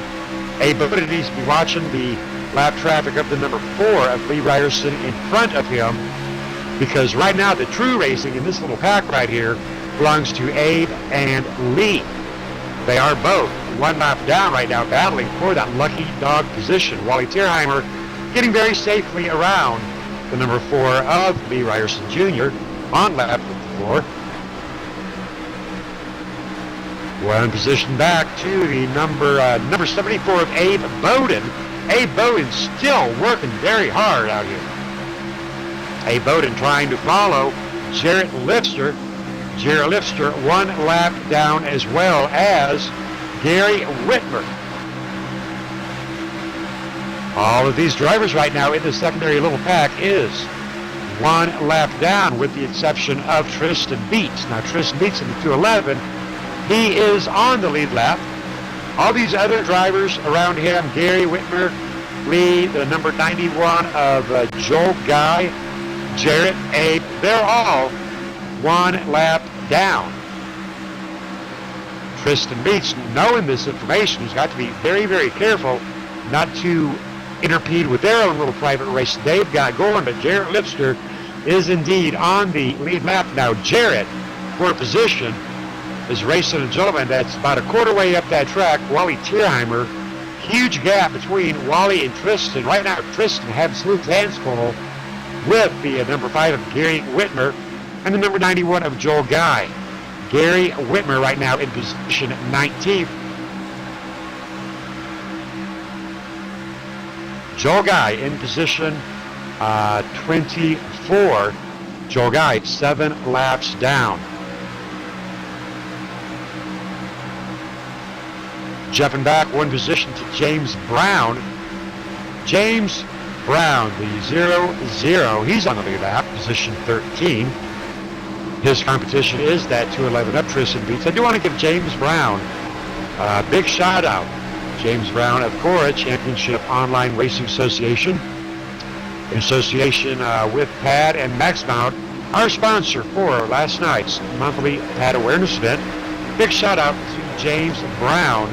Abe Bowden needs to be watching the lap traffic of the number 4 of Lee Ryerson in front of him, because right now the true racing in this little pack right here belongs to Abe and Lee. They are both 1 lap down right now, battling for that lucky dog position. Wally Tierheimer getting very safely around the number 4 of Lee Ryerson Jr. on lap 54. One position back to the number 74 of Abe Bowden. Abe Bowden still working very hard out here. Abe Bowden trying to follow Jarrett Lipster. Jarrett Lipster 1 lap down, as well as Gary Whitmer. All of these drivers right now in the secondary little pack is 1 lap down, with the exception of Tristan Beats. Now Tristan Beats in the 211. He is on the lead lap. All these other drivers around him, Gary Whitmer, Lee, the number 91 of Joel Guy, Jarrett, Abe, they're all 1 lap down. Tristan Beats, knowing this information, has got to be very, very careful not to interpede with their own little private race they've got going, but Jarrett Lipster is indeed on the lead lap. Now Jarrett, for position, is racing a gentleman that's about a quarter way up that track, Wally Tierheimer. Huge gap between Wally and Tristan. Right now, Tristan has his hands full with the number 5 of Gary Whitmer and the number 91 of Joel Guy. Gary Whitmer right now in position 19th. Joel Guy in position 24. Joel Guy 7 laps down. Jumping back 1 position to James Brown. James Brown, the 0-0. He's on the lead lap, position 13. His competition is that 211 up Tristan Beats. I do want to give James Brown a big shout out. James Brown of Cora Championship Online Racing Association, in association with PAD and MaxMount, our sponsor for last night's monthly PAD awareness event. Big shout out to James Brown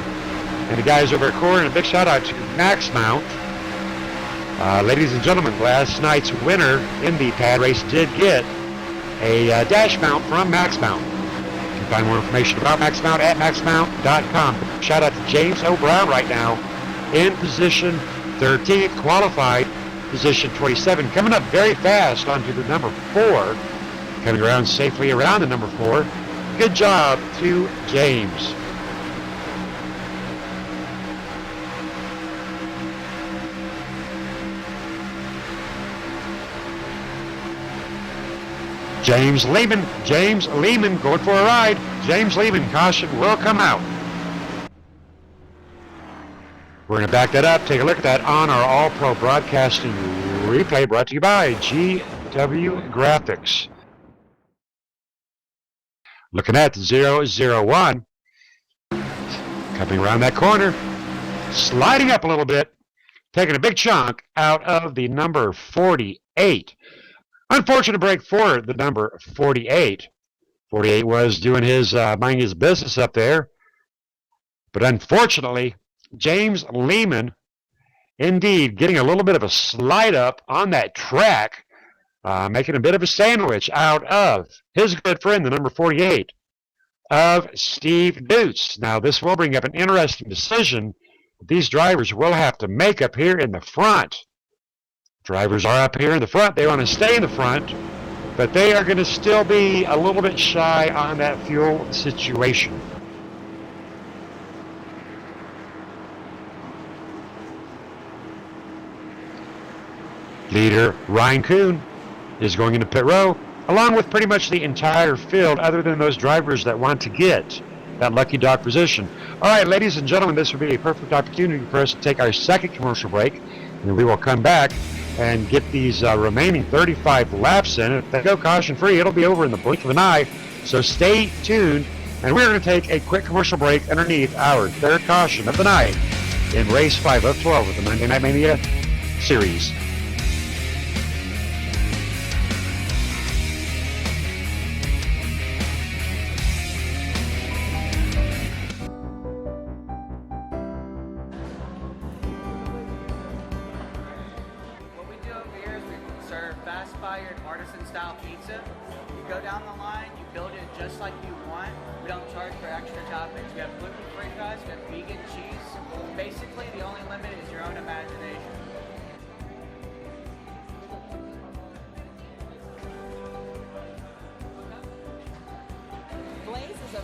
and the guys over at Cora, and a big shout out to MaxMount. Ladies and gentlemen, last night's winner in the pad race did get a dash mount from Max Mount. You can find more information about Max Mount at maxmount.com. Shout out to James O'Brown right now in position 13th, qualified position 27, coming up very fast onto the number 4, coming around safely around the number 4. Good job to James. James Lehman going for a ride. James Lehman, caution will come out. We're going to back that up, take a look at that on our All-Pro Broadcasting replay brought to you by GW Graphics. Looking at 001, coming around that corner, sliding up a little bit, taking a big chunk out of the number 48. Unfortunate break for the number 48. 48 was doing his minding his business up there, but unfortunately, James Lehman, indeed, getting a little bit of a slide up on that track, making a bit of a sandwich out of his good friend, the number 48, of Steve Dutz. Now, this will bring up an interesting decision that these drivers will have to make up here in the front. Drivers are up here in the front. They want to stay in the front, but they are going to still be a little bit shy on that fuel situation. Leader Ryan Kuhn is going into pit row, along with pretty much the entire field, other than those drivers that want to get that lucky dog position. All right, ladies and gentlemen, this would be a perfect opportunity for us to take our second commercial break, and we will come back and get these remaining 35 laps in. If they go caution-free, it'll be over in the blink of an eye, so stay tuned, and we're going to take a quick commercial break underneath our third caution of the night in Race 5 of 12 of the Monday Night Mania Series.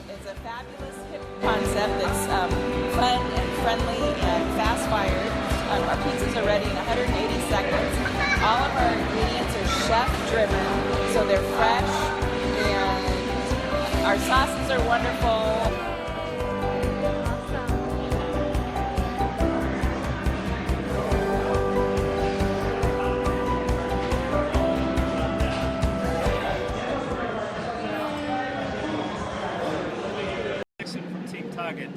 It's a fabulous hip concept that's fun and friendly and fast-fired. Our pizzas are ready in 180 seconds. All of our ingredients are chef-driven, so they're fresh, and our sauces are wonderful.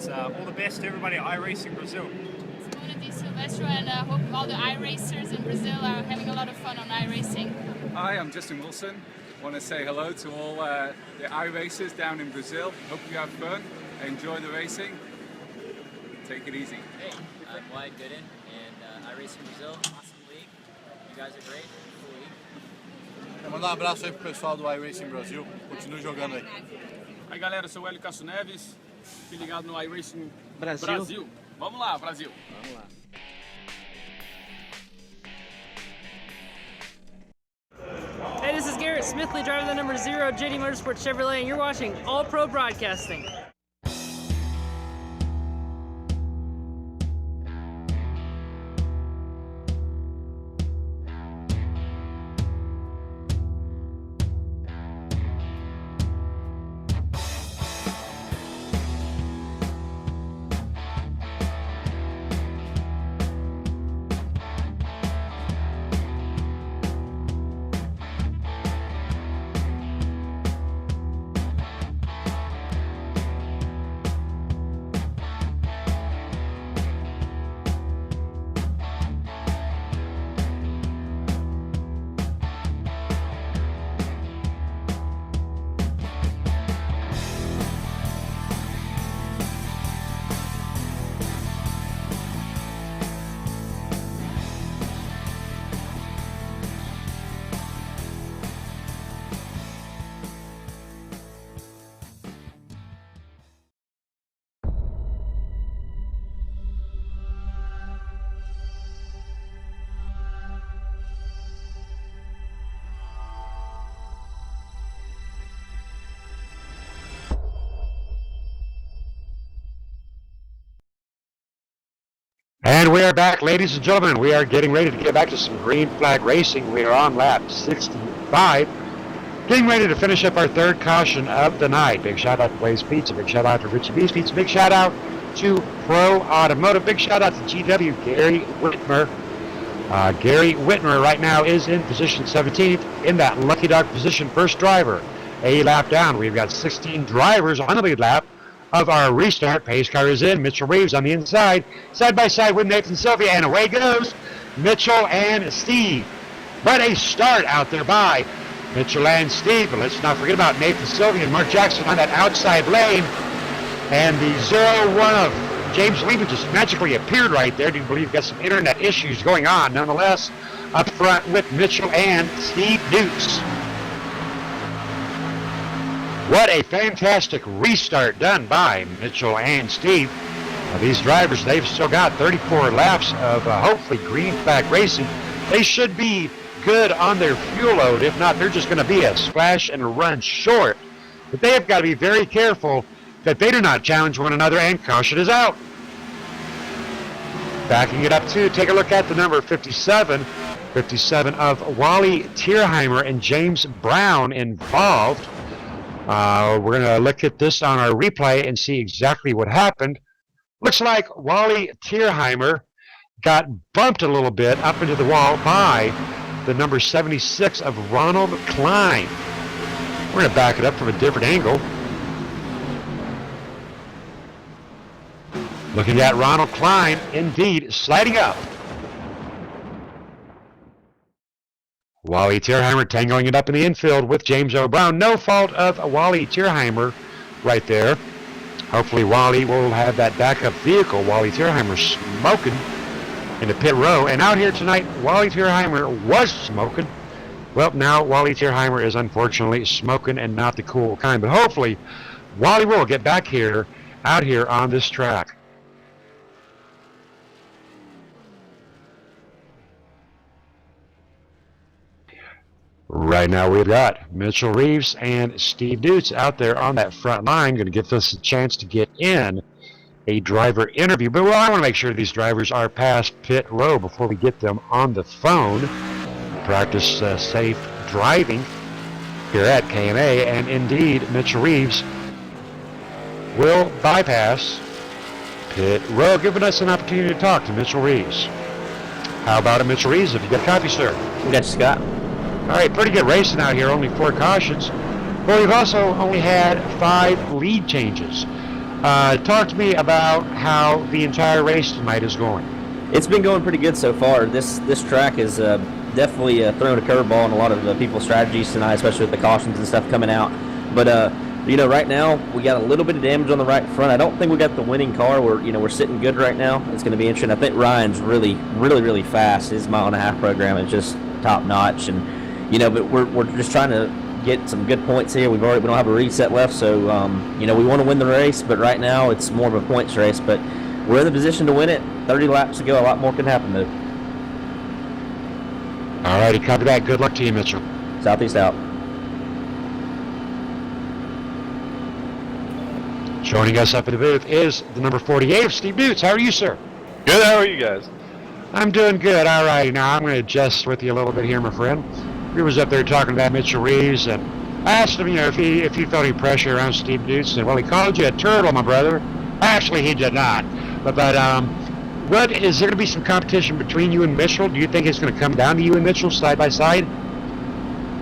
All the best to everybody at iRacing Brazil. It's going to be Silvestro, and I hope all the iRacers in Brazil are having a lot of fun on iRacing. Hi, I'm Justin Wilson. I want to say hello to all the iRacers down in Brazil. Hope you have fun, enjoy the racing, take it easy. Hey, I'm Wyatt Gooden, and iRacing Brazil, awesome league. You guys are great, cool league. Quero mandar abraço aí pro pessoal do iRacing Brasil. Continue jogando aí. Aí galera, eu sou o Hélio Castro Neves. Fique ligado no iRacing Brasil. Vamos lá, Brasil. Vamos lá. Hey, this is Garrett Smithley, driving the number 0 JD Motorsports Chevrolet, and you're watching All Pro Broadcasting. And we are back, ladies and gentlemen. We are getting ready to get back to some green flag racing. We are on lap 65. Getting ready to finish up our third caution of the night. Big shout out to Blaze Pizza. Big shout out to Richie B's Pizza. Big shout out to Pro Automotive. Big shout out to GW Gary Whitmer. Gary Whitmer right now is in position 17th in that lucky dog position, first driver. A lap down. We've got 16 drivers on the lead lap of our restart. Pace car is in. Mitchell Reeves on the inside, side by side with Nathan Sylvia, and away goes Mitchell and Steve. But a start out there by Mitchell and Steve. But let's not forget about Nathan Sylvia and Mark Jackson on that outside lane. And the 0-1 of James Lehman just magically appeared right there. Do you believe got some internet issues going on? Nonetheless, up front with Mitchell and Steve Dukes. What a fantastic restart done by Mitchell and Steve. These drivers, they've still got 34 laps of hopefully green flag racing. They should be good on their fuel load. If not, they're just going to be a splash and run short. But they have got to be very careful that they do not challenge one another, and caution is out. Backing it up to take a look at the number 57. 57 of Wally Tierheimer and James Brown involved. We're going to look at this on our replay and see exactly what happened. Looks like Wally Tierheimer got bumped a little bit up into the wall by the number 76 of Ronald Klein. We're going to back it up from a different angle. Looking at Ronald Klein, indeed, sliding up. Wally Tierheimer tangoing it up in the infield with James O'Brown. No fault of Wally Tierheimer right there. Hopefully Wally will have that backup vehicle. Wally Tierheimer smoking in the pit row. And out here tonight, Wally Tierheimer was smoking. Well, now Wally Tierheimer is unfortunately smoking and not the cool kind. But hopefully Wally will get back here, out here on this track. Right now we've got Mitchell Reeves and Steve Dutz out there on that front line, going to give us a chance to get in a driver interview. But I want to make sure these drivers are past pit row before we get them on the phone. Practice safe driving here at KMA, and indeed Mitchell Reeves will bypass pit row, giving us an opportunity to talk to Mitchell Reeves. How about it, Mitchell Reeves? If you got a copy, sir. We got you, Scott. All right, pretty good racing out here, only 4 cautions. But we've also only had 5 lead changes. Talk to me about how the entire race tonight is going. It's been going pretty good so far. This track is definitely throwing a curveball in a lot of people's strategies tonight, especially with the cautions and stuff coming out. But right now we got a little bit of damage on the right front. I don't think we got the winning car. We're sitting good right now. It's going to be interesting. I think Ryan's really fast. His 1.5-mile program is just top notch, and but we're just trying to get some good points here. We don't have a reset left, so we want to win the race, but right now it's more of a points race. But we're in the position to win it. 30 laps to go. A lot more can happen though. All righty, copy that. Good luck to you, Mitchell. Southeast out. Joining us up in the booth is the number 48 of Steve Dutz. How are you, sir? Good. How are you guys? I'm doing good. All right, now I'm going to adjust with you a little bit here, my friend. We was up there talking about Mitchell Reeves, and I asked him, if he felt any pressure around Steve Dutz, and well, he called you a turtle, my brother. Actually, he did not. But what is there going to be some competition between you and Mitchell? Do you think it's going to come down to you and Mitchell side by side?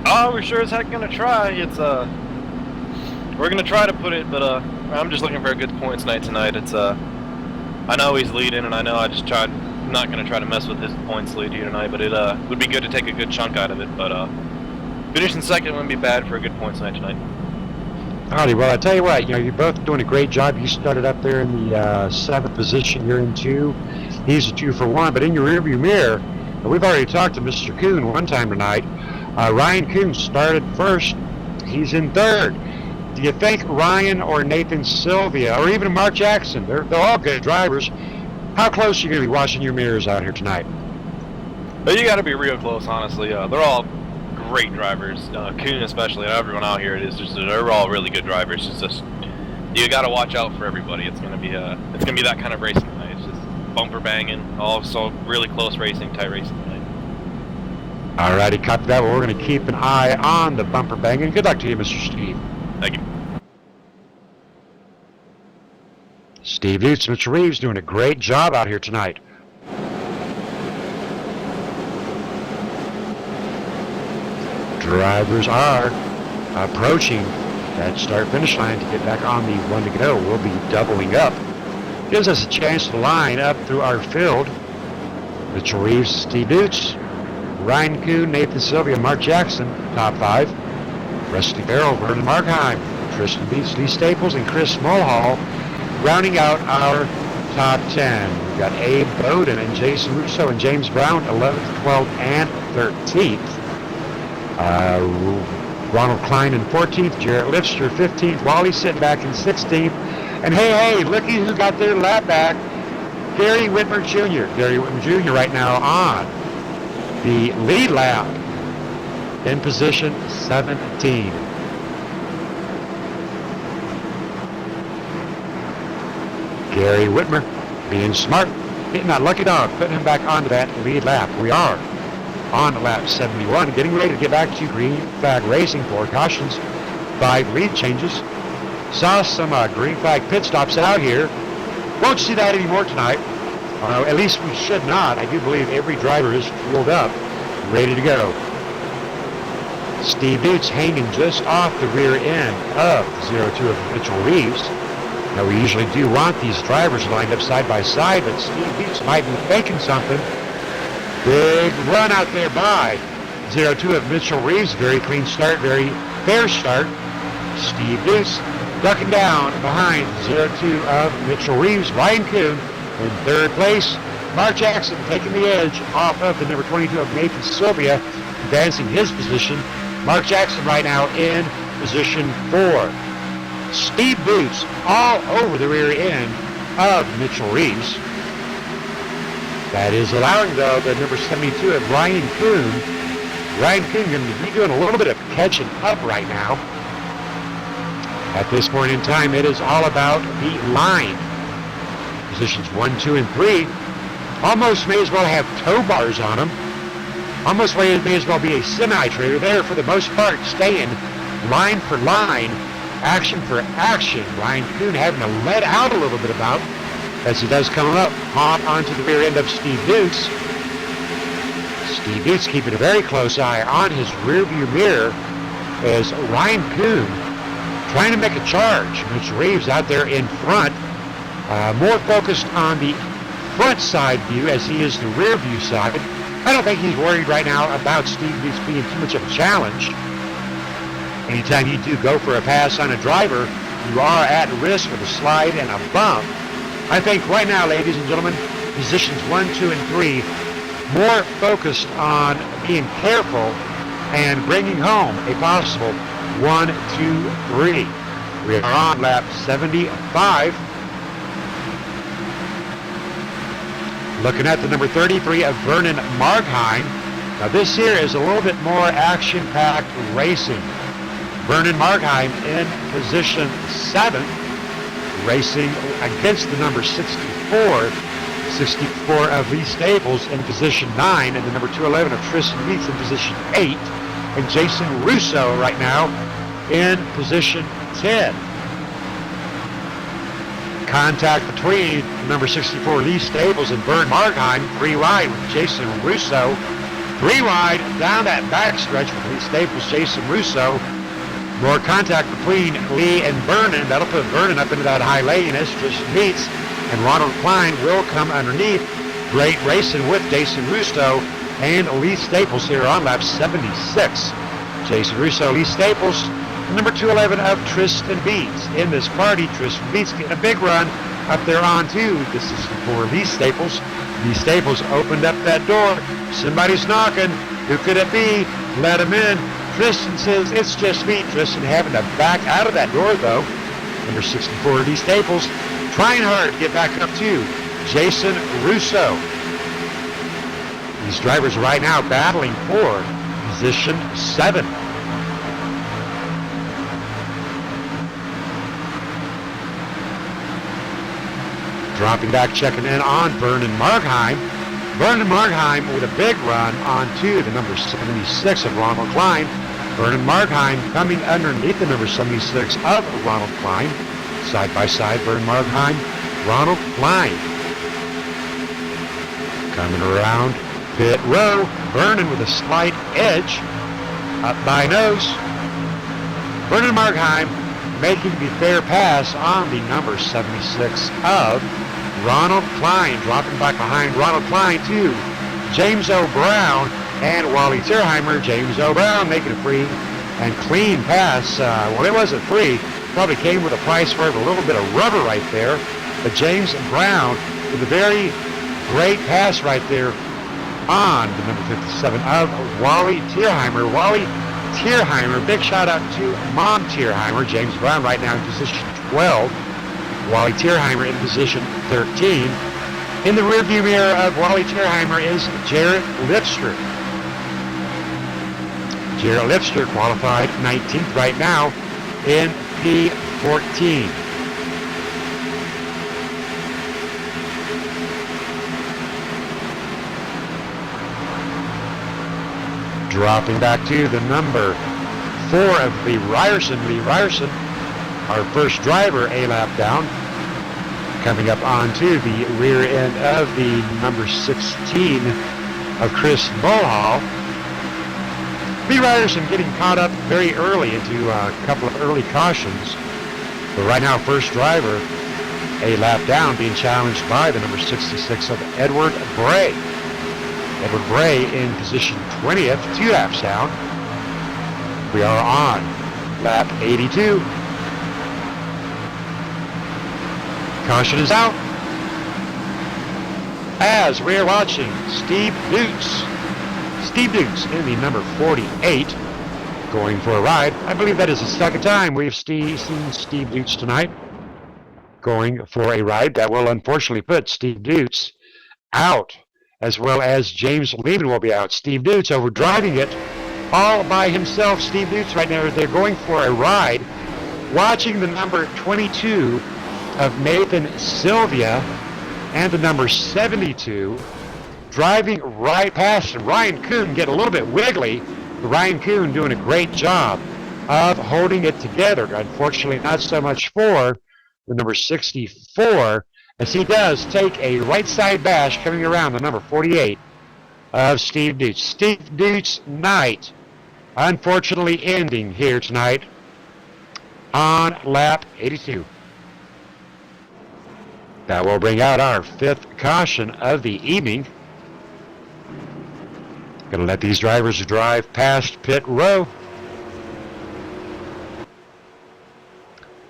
Oh, we're sure as heck going to try. We're going to try to put it, but I'm just looking for a good points night tonight. I know he's leading, and I know I'm not going to try to mess with his points lead here tonight, but it would be good to take a good chunk out of it. But finishing second wouldn't be bad for a good points night tonight. Alrighty, well, I tell you what, you're both doing a great job. You started up there in the 7th position. You're in 2. He's a 2 for 1. But in your rearview mirror, we've already talked to Mr. Kuhn one time tonight. Ryan Kuhn started first. He's in 3rd. Do you think Ryan or Nathan Sylvia or even Mark Jackson, they're all good drivers, how close are you going to be watching your mirrors out here tonight? But you got to be real close, honestly. They're all great drivers. Kuhn especially, and everyone out here, they're all really good drivers. It's just you got to watch out for everybody. It's gonna be that kind of racing tonight. It's just bumper banging, also really close racing, tight racing tonight. Alrighty, copy that. Well, we're going to keep an eye on the bumper banging. Good luck to you, Mr. Steve. Thank you. Steve Utz, Mitchell Reeves doing a great job out here tonight. Drivers are approaching that start-finish line to get back on the one to go. We'll be doubling up. Gives us a chance to line up through our field. Mitchell Reeves, Steve Utz, Ryan Kuhn, Nathan Sylvia, Mark Jackson, top 5. Rusty Barrel, Vernon Markheim, Tristan Beats, Lee Staples, and Chris Mulhall rounding out our top 10. We've got Abe Bowden and Jason Russo and James Brown, 11th, 12th, and 13th. Ronald Klein in 14th, Jarrett Lipster 15th, Wally sitting back in 16th. And hey, looky who got their lap back. Gary Whitmer Jr. Gary Whitmer Jr. right now on the lead lap in position 17. Gary Whitmer being smart, hitting that lucky dog, putting him back onto that lead lap. We are on lap 71, getting ready to get back to green flag racing for cautions. 5 lead changes. Saw some green flag pit stops out here. Won't see that anymore tonight. At least we should not. I do believe every driver is fueled up, ready to go. Steve Boots hanging just off the rear end of 02 of Mitchell Reeves. Now, we usually do want these drivers lined up side by side, but Steve Boots might be faking something. Big run out there by 02 of Mitchell Reeves. Very clean start, very fair start. Steve Boots ducking down behind 02 of Mitchell Reeves. Ryan Kuhn in 3rd place. Mark Jackson taking the edge off of the number 22 of Nathan Sylvia, advancing his position. Mark Jackson right now in position 4. Steve Boots all over the rear end of Mitchell Reeves. That is allowing, though, the number 72 of Ryan Kuhn. Ryan Kuhn going to be doing a little bit of catching up right now. At this point in time, it is all about the line. Positions 1, 2, and 3 almost may as well have tow bars on them. Almost may as well be a semi-trailer there for the most part, staying line for line, action for action. Ryan Kuhn having to let out a little bit about as he does come up onto the rear end of Steve Boots. Steve Boots keeping a very close eye on his rearview mirror as Ryan Kuhn trying to make a charge. Mitch Reeves out there in front, more focused on the front side view as he is the rear view side. I don't think he's worried right now about Steve Boots being too much of a challenge. Anytime you do go for a pass on a driver, you are at risk of a slide and a bump. I think right now, ladies and gentlemen, positions 1, 2, and 3, more focused on being careful and bringing home a possible 1, 2, 3. We are on lap 75. Looking at the number 33 of Vernon Markheim. Now this here is a little bit more action-packed racing. Vernon Markheim in position 7, racing against the number 64. 64 of Lee Staples in position 9, and the number 211 of Tristan Beats in position 8, and Jason Russo right now in position 10. Contact between number 64 Lee Staples and Vern Markheim, 3 wide with Jason Russo. 3 wide down that backstretch with Lee Staples, Jason Russo. More contact between Lee and Vernon. That'll put Vernon up into that high lane as Tristan Beats and Ronald Klein will come underneath. Great racing with Jason Russo and Lee Staples here on lap 76. Jason Russo, Lee Staples, number 211 of Tristan Beats. In this party, Tristan Beats getting a big run up there onto the 64 Lee Staples. Lee Staples opened up that door. Somebody's knocking. Who could it be? Let him in. Tristan says, it's just me. Tristan having to back out of that door, though. Number 64 Lee Staples trying hard to get back up to Jason Russo. These drivers right now battling for position 7. Dropping back, checking in on Vernon Markheim. Vernon Markheim with a big run onto the number 76 of Ronald Klein. Vernon Markheim coming underneath the number 76 of Ronald Klein. Side by side, Vernon Markheim, Ronald Klein. Coming around pit row, Vernon with a slight edge. Up by nose. Vernon Markheim making the fair pass on the number 76 of Ronald Klein. Dropping back behind Ronald Klein to James O'Brown and Wally Tierheimer. James O'Brown making a free and clean pass. Well, it wasn't free. Probably came with a price for a little bit of rubber right there. But James Brown with a very great pass right there on the number 57 of Wally Tierheimer. Wally Tierheimer, big shout out to Mom Tierheimer. James Brown right now in position 12. Wally Tierheimer in position 13. In the rearview mirror of Wally Tierheimer is Jarrett Lipster. Jarrett Lipster qualified 19th right now in P14. Dropping back to the number 4 of Lee Ryerson. Lee Ryerson, our first driver, a lap down. Coming up onto the rear end of the number 16 of Chris Mulhall. Lee Ryerson getting caught up very early into a couple of early cautions. But right now, first driver, a lap down, being challenged by the number 66 of Edward Bray. Edward Bray in position 20th, 2 laps down. We are on lap 82. Caution is out. As we are watching Steve Dukes. Steve Dukes in the number 48 going for a ride. I believe that is the second time we've seen Steve Dukes tonight going for a ride. That will unfortunately put Steve Dukes out, as well as James Lehman will be out. Steve Dukes over driving it all by himself. Steve Dukes right now, they're going for a ride, watching the number 22 of Nathan Sylvia and the number 72 driving right past him. Ryan Kuhn get a little bit wiggly. Ryan Kuhn doing a great job of holding it together. Unfortunately, not so much for the number 64, as he does take a right side bash coming around the number 48 of Steve Dukes. Steve Dukes' night unfortunately ending here tonight on lap 82. That will bring out our 5th caution of the evening. Going to let these drivers drive past pit row.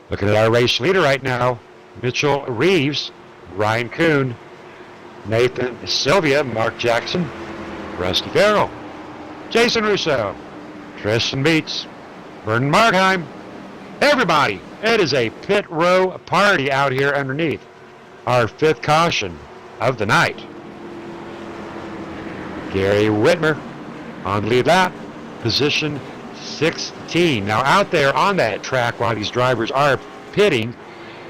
Looking at our race leader right now, Mitchell Reeves, Ryan Kuhn, Nathan Sylvia, Mark Jackson, Rusty Farrell, Jason Russo, Tristan Beats, Vernon Markheim, everybody. It is a pit row party out here underneath our 5th caution of the night. Gary Whitmer on the lead lap, position 16. Now out there on that track while these drivers are pitting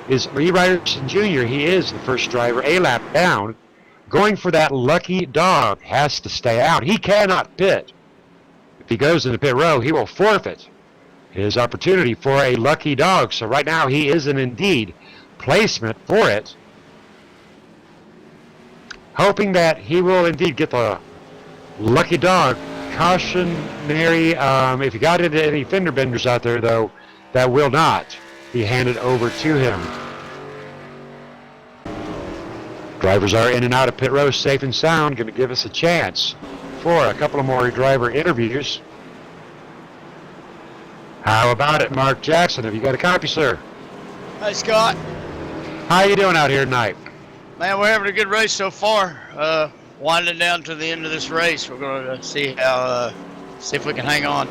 is Lee Ryerson Jr. He is the first driver, a lap down, going for that lucky dog. Has to stay out. He cannot pit. If he goes in the pit row, he will forfeit his opportunity for a lucky dog. So right now he is in indeed placement for it, hoping that he will indeed get the lucky dog. Cautionary, if you got into any fender benders out there, though, that will not be handed over to him. Drivers are in and out of pit row safe and sound, going to give us a chance for a couple of more driver interviews. How about it, Mark Jackson? Have you got a copy, sir? Hey, Scott. How you doing out here tonight? Man, we're having a good race so far. Winding down to the end of this race. We're going to see if we can hang on.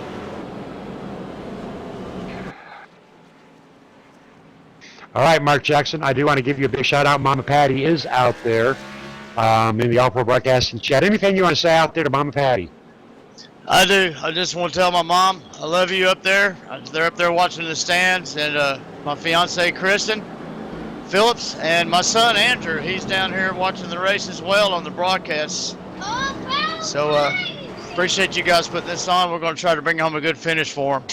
All right, Mark Jackson, I do want to give you a big shout out. Mama Patty is out there in the All-Pro Broadcasting chat. Anything you want to say out there to Mama Patty? I do. I just want to tell my mom I love you up there. They're up there watching the stands. And my fiance, Kristen, Phillips, and my son Andrew. He's down here watching the race as well on the broadcast. So appreciate you guys putting this on. We're going to try to bring home a good finish for him.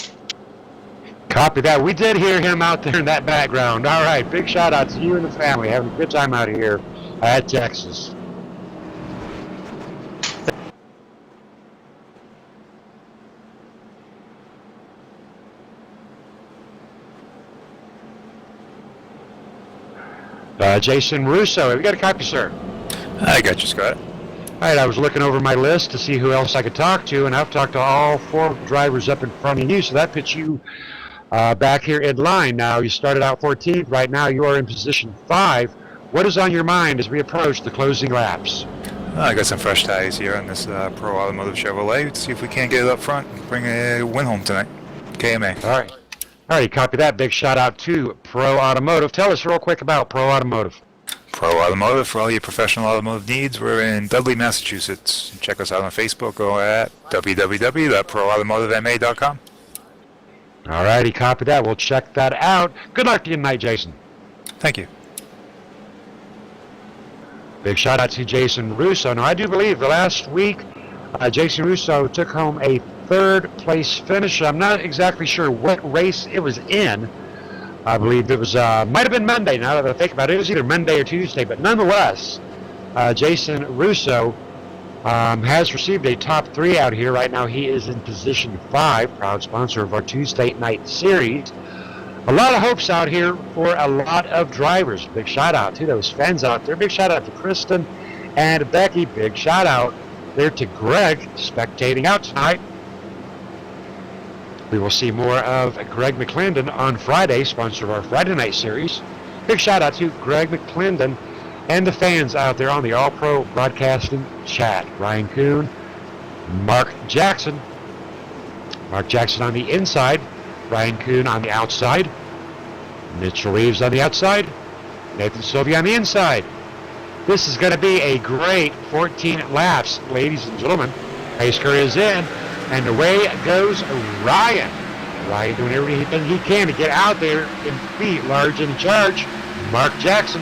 Copy that. We did hear him out there in that background. All right, big shout out to you and the family. Having a good time out here at Texas. Jason Russo, have you got a copy, sir? I got you, Scott. All right, I was looking over my list to see who else I could talk to, and I've talked to all 4 drivers up in front of you, so that puts you back here in line. Now, you started out 14th. Right now, you are in position 5. What is on your mind as we approach the closing laps? I got some fresh tires here on this Pro Automotive Chevrolet. Let's see if we can't get it up front and bring a win home tonight. KMA. All right. All right, copy that. Big shout out to Pro Automotive. Tell us real quick about Pro Automotive. Pro Automotive, for all your professional automotive needs. We're in Dudley, Massachusetts. Check us out on Facebook or at www.proautomotivema.com. All righty, copy that. We'll check that out. Good luck to you tonight, Jason. Thank you. Big shout out to Jason Russo. Now, I do believe the last week, Jason Russo took home a 3rd place finish. I'm not exactly sure what race it was in. I believe it was, might have been Monday, now that I think about it. It was either Monday or Tuesday, but nonetheless, Jason Russo has received a top 3 out here. Right now, he is in position 5, proud sponsor of our Tuesday night series. A lot of hopes out here for a lot of drivers. Big shout out to those fans out there. Big shout out to Kristen and Becky. Big shout out there to Greg spectating out tonight. We will see more of Greg McClendon on Friday, sponsor of our Friday night series. Big shout out to Greg McClendon and the fans out there on the All Pro Broadcasting chat. Ryan Kuhn, Mark Jackson. Mark Jackson on the inside. Ryan Kuhn on the outside. Mitchell Reeves on the outside. Nathan Sylvia on the inside. This is going to be a great 14 laps, ladies and gentlemen. Pace car is in. And away goes Ryan. Ryan doing everything he can to get out there and be large in charge. Mark Jackson,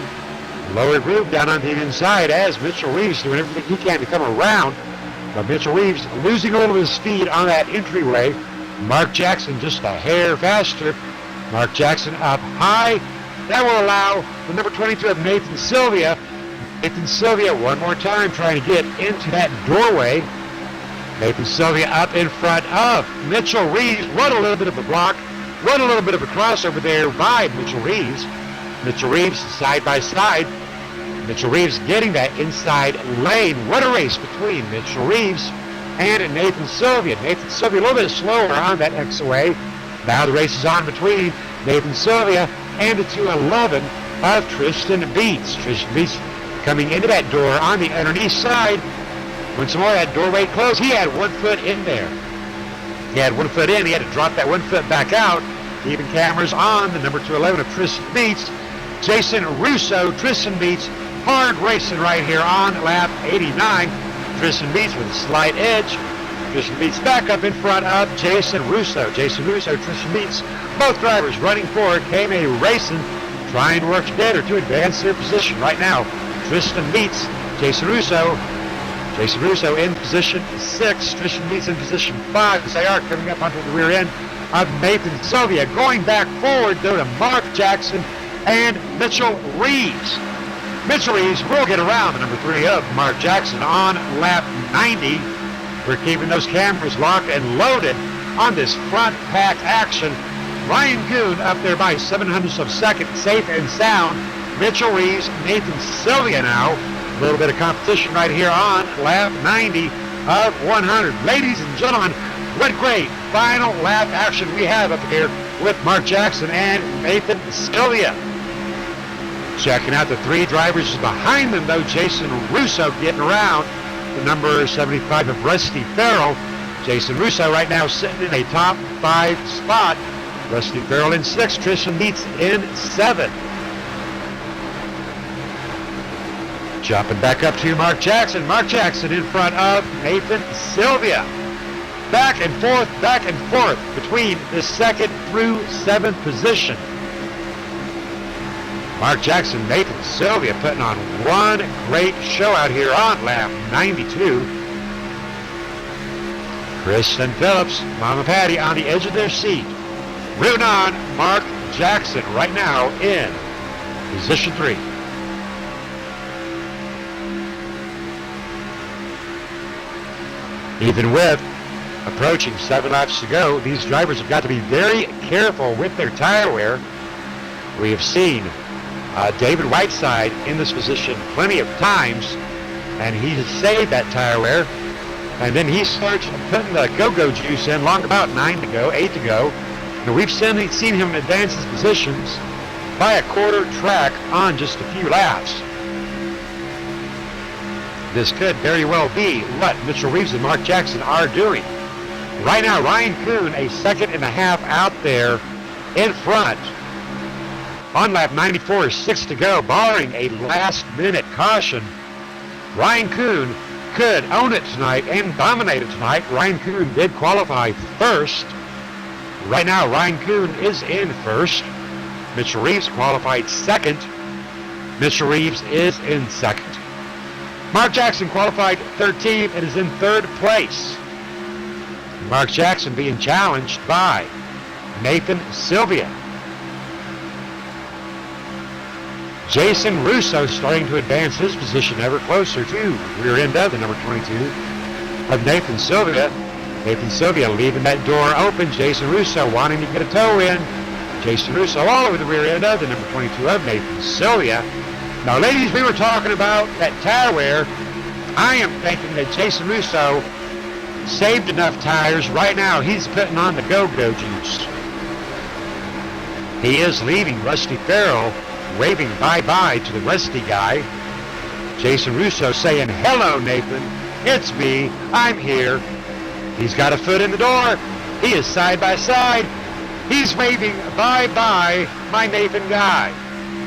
lower groove down on the inside as Mitchell Reeves doing everything he can to come around. But Mitchell Reeves losing a little bit of speed on that entryway. Mark Jackson just a hair faster. Mark Jackson up high. That will allow the number 22 of Nathan Sylvia. Nathan Sylvia one more time trying to get into that doorway. Nathan Sylvia up in front of Mitchell Reeves. What a little bit of a block. What a little bit of a crossover there by Mitchell Reeves. Mitchell Reeves side by side. Mitchell Reeves getting that inside lane. What a race between Mitchell Reeves and Nathan Sylvia. Nathan Sylvia a little bit slower on that XOA. Now the race is on between Nathan Sylvia and the 211 of Tristan Beats. Tristan Beats coming into that door on the underneath side. When some more that doorway closed, he had 1 foot in there. He had 1 foot in. He had to drop that 1 foot back out. Keeping cameras on the number 211 of Tristan Beats. Jason Russo, Tristan Beats, hard racing right here on lap 89. Tristan Beats with a slight edge. Tristan Beats back up in front of Jason Russo. Jason Russo, Tristan Beats, both drivers running forward. KMA Racing trying to work together to advance their position right now. Tristan Beats, Jason Russo. Jason Russo in position 6. Tristan Beats in position 5 as they are coming up onto the rear end of Nathan Sylvia. Going back forward though to Mark Jackson and Mitchell Reeves. Mitchell Reeves will get around the number 3 of Mark Jackson on lap 90. We're keeping those cameras locked and loaded on this front pack action. Ryan Kuhn up there by 700ths of a second, safe and sound. Mitchell Reeves, Nathan Sylvia now. A little bit of competition right here on lap 90 of 100. Ladies and gentlemen, what great final lap action we have up here with Mark Jackson and Nathan Sylvia. Checking out the 3 drivers behind them, though. Jason Russo getting around the number 75 of Rusty Farrell. Jason Russo right now sitting in a top 5 spot. Rusty Farrell in 6. Tristan Beats in 7. Jumping back up to Mark Jackson. Mark Jackson in front of Nathan Sylvia. Back and forth between the 2nd through 7th position. Mark Jackson, Nathan Sylvia putting on one great show out here on lap 92. Kristen Phillips, Mama Patty on the edge of their seat. Rooting on Mark Jackson right now in position 3. Even with approaching 7 laps to go, these drivers have got to be very careful with their tire wear. We have seen David Whiteside in this position plenty of times, and he has saved that tire wear. And then he starts putting the go-go juice in long about 9 to go, 8 to go. And we've seen him advance his positions by a quarter track on just a few laps. This could very well be what Mitchell Reeves and Mark Jackson are doing. Right now, Ryan Kuhn, a second and a half out there in front. On lap 94, 6 to go, barring a last-minute caution. Ryan Kuhn could own it tonight and dominate it tonight. Ryan Kuhn did qualify first. Right now, Ryan Kuhn is in first. Mitchell Reeves qualified second. Mitchell Reeves is in second. Mark Jackson qualified 13th and is in third place. Mark Jackson being challenged by Nathan Sylvia. Jason Russo starting to advance his position ever closer to rear end of the number 22 of Nathan Sylvia. Nathan Sylvia leaving that door open. Jason Russo wanting to get a toe in. Jason Russo all over the rear end of the number 22 of Nathan Sylvia. Now, ladies, we were talking about that tire wear. I am thinking that Jason Russo saved enough tires. Right now, he's putting on the go-go juice. He is leaving Rusty Farrell, waving bye-bye to the Rusty guy. Jason Russo saying, hello, Nathan. It's me. I'm here. He's got a foot in the door. He is side by side. He's waving bye-bye, my Nathan guy.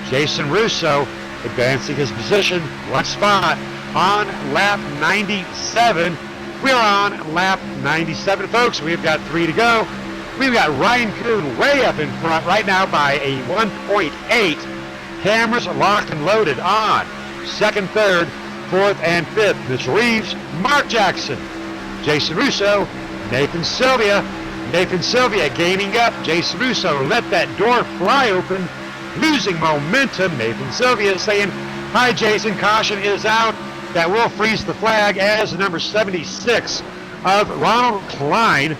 Jason Russo advancing his position one spot on lap 97. We're on lap 97, folks. We've got 3 to go. We've got Ryan Kuhn way up in front right now by a 1.8. Cameras locked and loaded on second, third, fourth, and fifth. Mitchell Reeves, Mark Jackson, Jason Russo, Nathan Sylvia. Nathan Sylvia gaining up. Jason Russo let that door fly open, losing momentum. Nathan Sylvia saying, hi, Jason, caution is out. That will freeze the flag as the number 76 of Ronald Klein.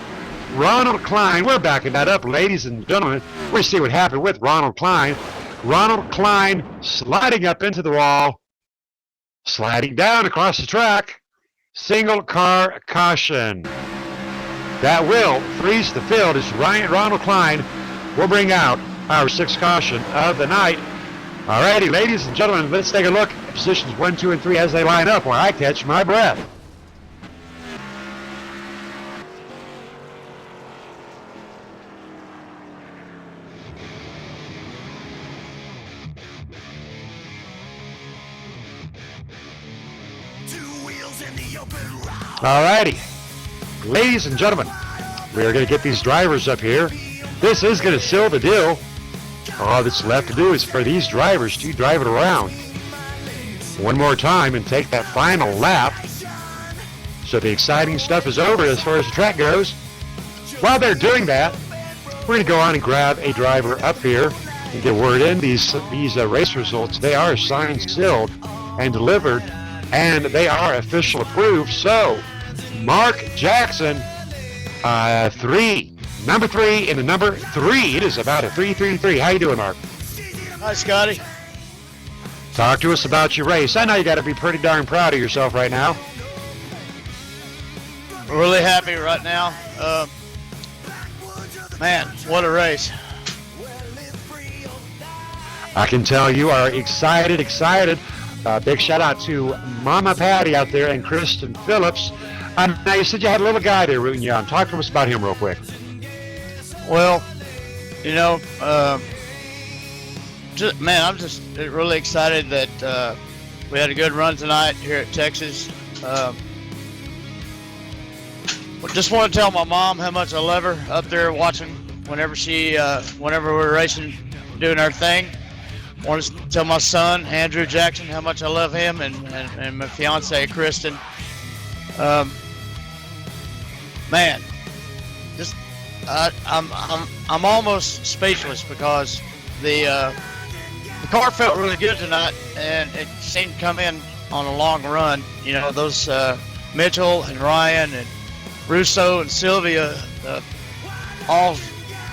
Ronald Klein, we're backing that up, ladies and gentlemen. We see what happened with Ronald Klein. Ronald Klein sliding up into the wall, sliding down across the track. Single car caution. That will freeze the field as Ronald Klein will bring out our 6th caution of the night. Alrighty, ladies and gentlemen, let's take a look at positions 1, 2, and 3 as they line up while I catch my breath. Alrighty, ladies and gentlemen, we are going to get these drivers up here. This is going to seal the deal. All that's left to do is for these drivers to drive it around one more time and take that final lap. So the exciting stuff is over as far as the track goes. While they're doing that, we're going to go on and grab a driver up here and get word in. These race results, they are signed, sealed, and delivered, and they are official approved. So Mark Jackson, 3. Number 3 in the number 3. It is about a 3-3-3. How you doing, Mark? Hi, Scotty. Talk to us about your race. I know you got to be pretty darn proud of yourself right now. Really happy right now. Man, what a race. I can tell you are excited. Big shout out to Mama Patty out there and Kristen Phillips. Now, you said you had a little guy there rooting you on. Talk to us about him real quick. Well, you know, I'm just really excited that we had a good run tonight here at Texas. Just want to tell my mom how much I love her up there watching whenever we're racing, doing our thing. want to tell my son, Andrew Jackson, how much I love him, and my fiance, Kristen. Man, just I'm almost speechless because the car felt really good tonight, and it seemed to come in on a long run. You know, those Mitchell and Ryan and Russo and Sylvia, all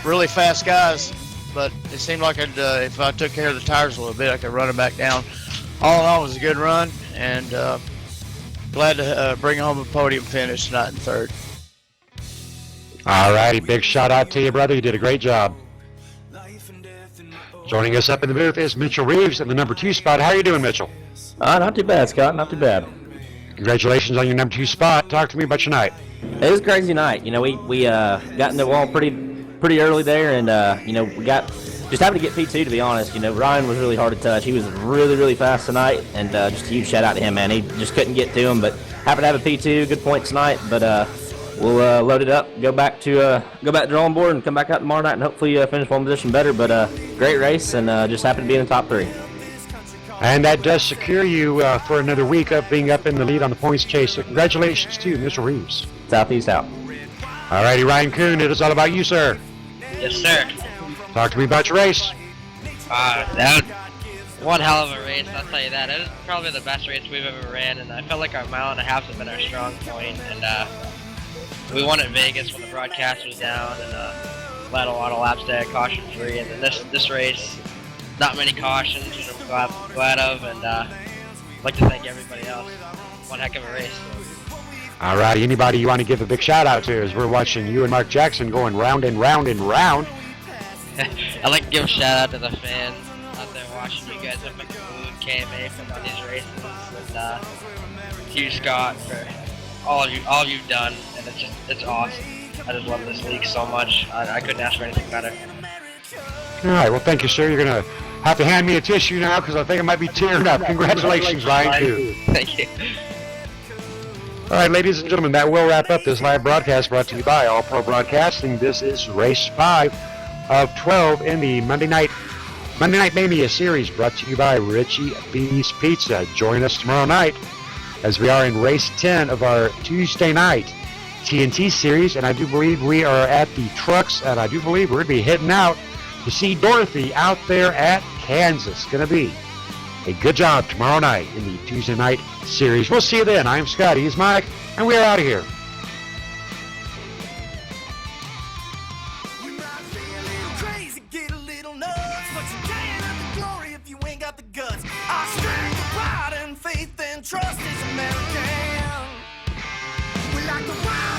really fast guys, but it seemed like if I took care of the tires a little bit, I could run it back down. All in all, it was a good run, and glad to bring home a podium finish tonight in third. All righty, big shout out to you, brother. You did a great job. Joining us up in the booth is Mitchell Reeves in the number 2 spot. How are you doing, Mitchell? Not too bad, Scott. Not too bad. Congratulations on your number 2 spot. Talk to me about your night. It was a crazy night. You know, we got in the wall pretty early there, and you know, we just happened to get P2, to be honest. You know, Ryan was really hard to touch. He was really, really fast tonight, and just a huge shout out to him, man. He just couldn't get to him, but happened to have a P2, good point tonight. But we'll load it up, go back to drawing board, and come back out tomorrow night, and hopefully finish one position better. But great race, and just happened to be in the top 3. And that does secure you for another week of being up in the lead on the points chase. So congratulations to Mr. Reeves. Southeast out. All righty, Ryan Kuhn, it is all about you, sir. Yes, sir. Talk to me about your race. That one hell of a race, I'll tell you that. It was probably the best race we've ever ran, and I felt like our mile and a half has been our strong point. And we won at Vegas when the broadcast was down, and led a lot of laps there, caution free. And then this race, not many cautions, which I'm glad of, and I'd like to thank everybody else. One heck of a race. All right, anybody you want to give a big shout out to as we're watching you and Mark Jackson going round and round and round? I'd like to give a shout out to the fans out there watching you guys up at the Blue KMA for on these races, and you, Scott, for all you've done, and it's awesome. I just love this league so much. I couldn't ask for anything better. All right, well, thank you, sir. You're going to have to hand me a tissue now because I think I might be tearing up. Congratulations, Ryan Kuhn. Thank you. All right, ladies and gentlemen, that will wrap up this live broadcast brought to you by All Pro Broadcasting. This is race 5 of 12 in the Monday Night Mania series brought to you by Richie B's Pizza. Join us tomorrow night as we are in race 10 of our Tuesday night TNT series, and I do believe we are at the trucks, and I do believe we're going to be heading out to see Dorothy out there at Kansas. Going to be a good job tomorrow night in the Tuesday night series. We'll see you then. I'm Scotty, he's Mike, and we are out of here. Crazy, get a little nuts, but you can't have the glory if you ain't got the guts. Our strength, pride, and faith and trust is American. We like the wild.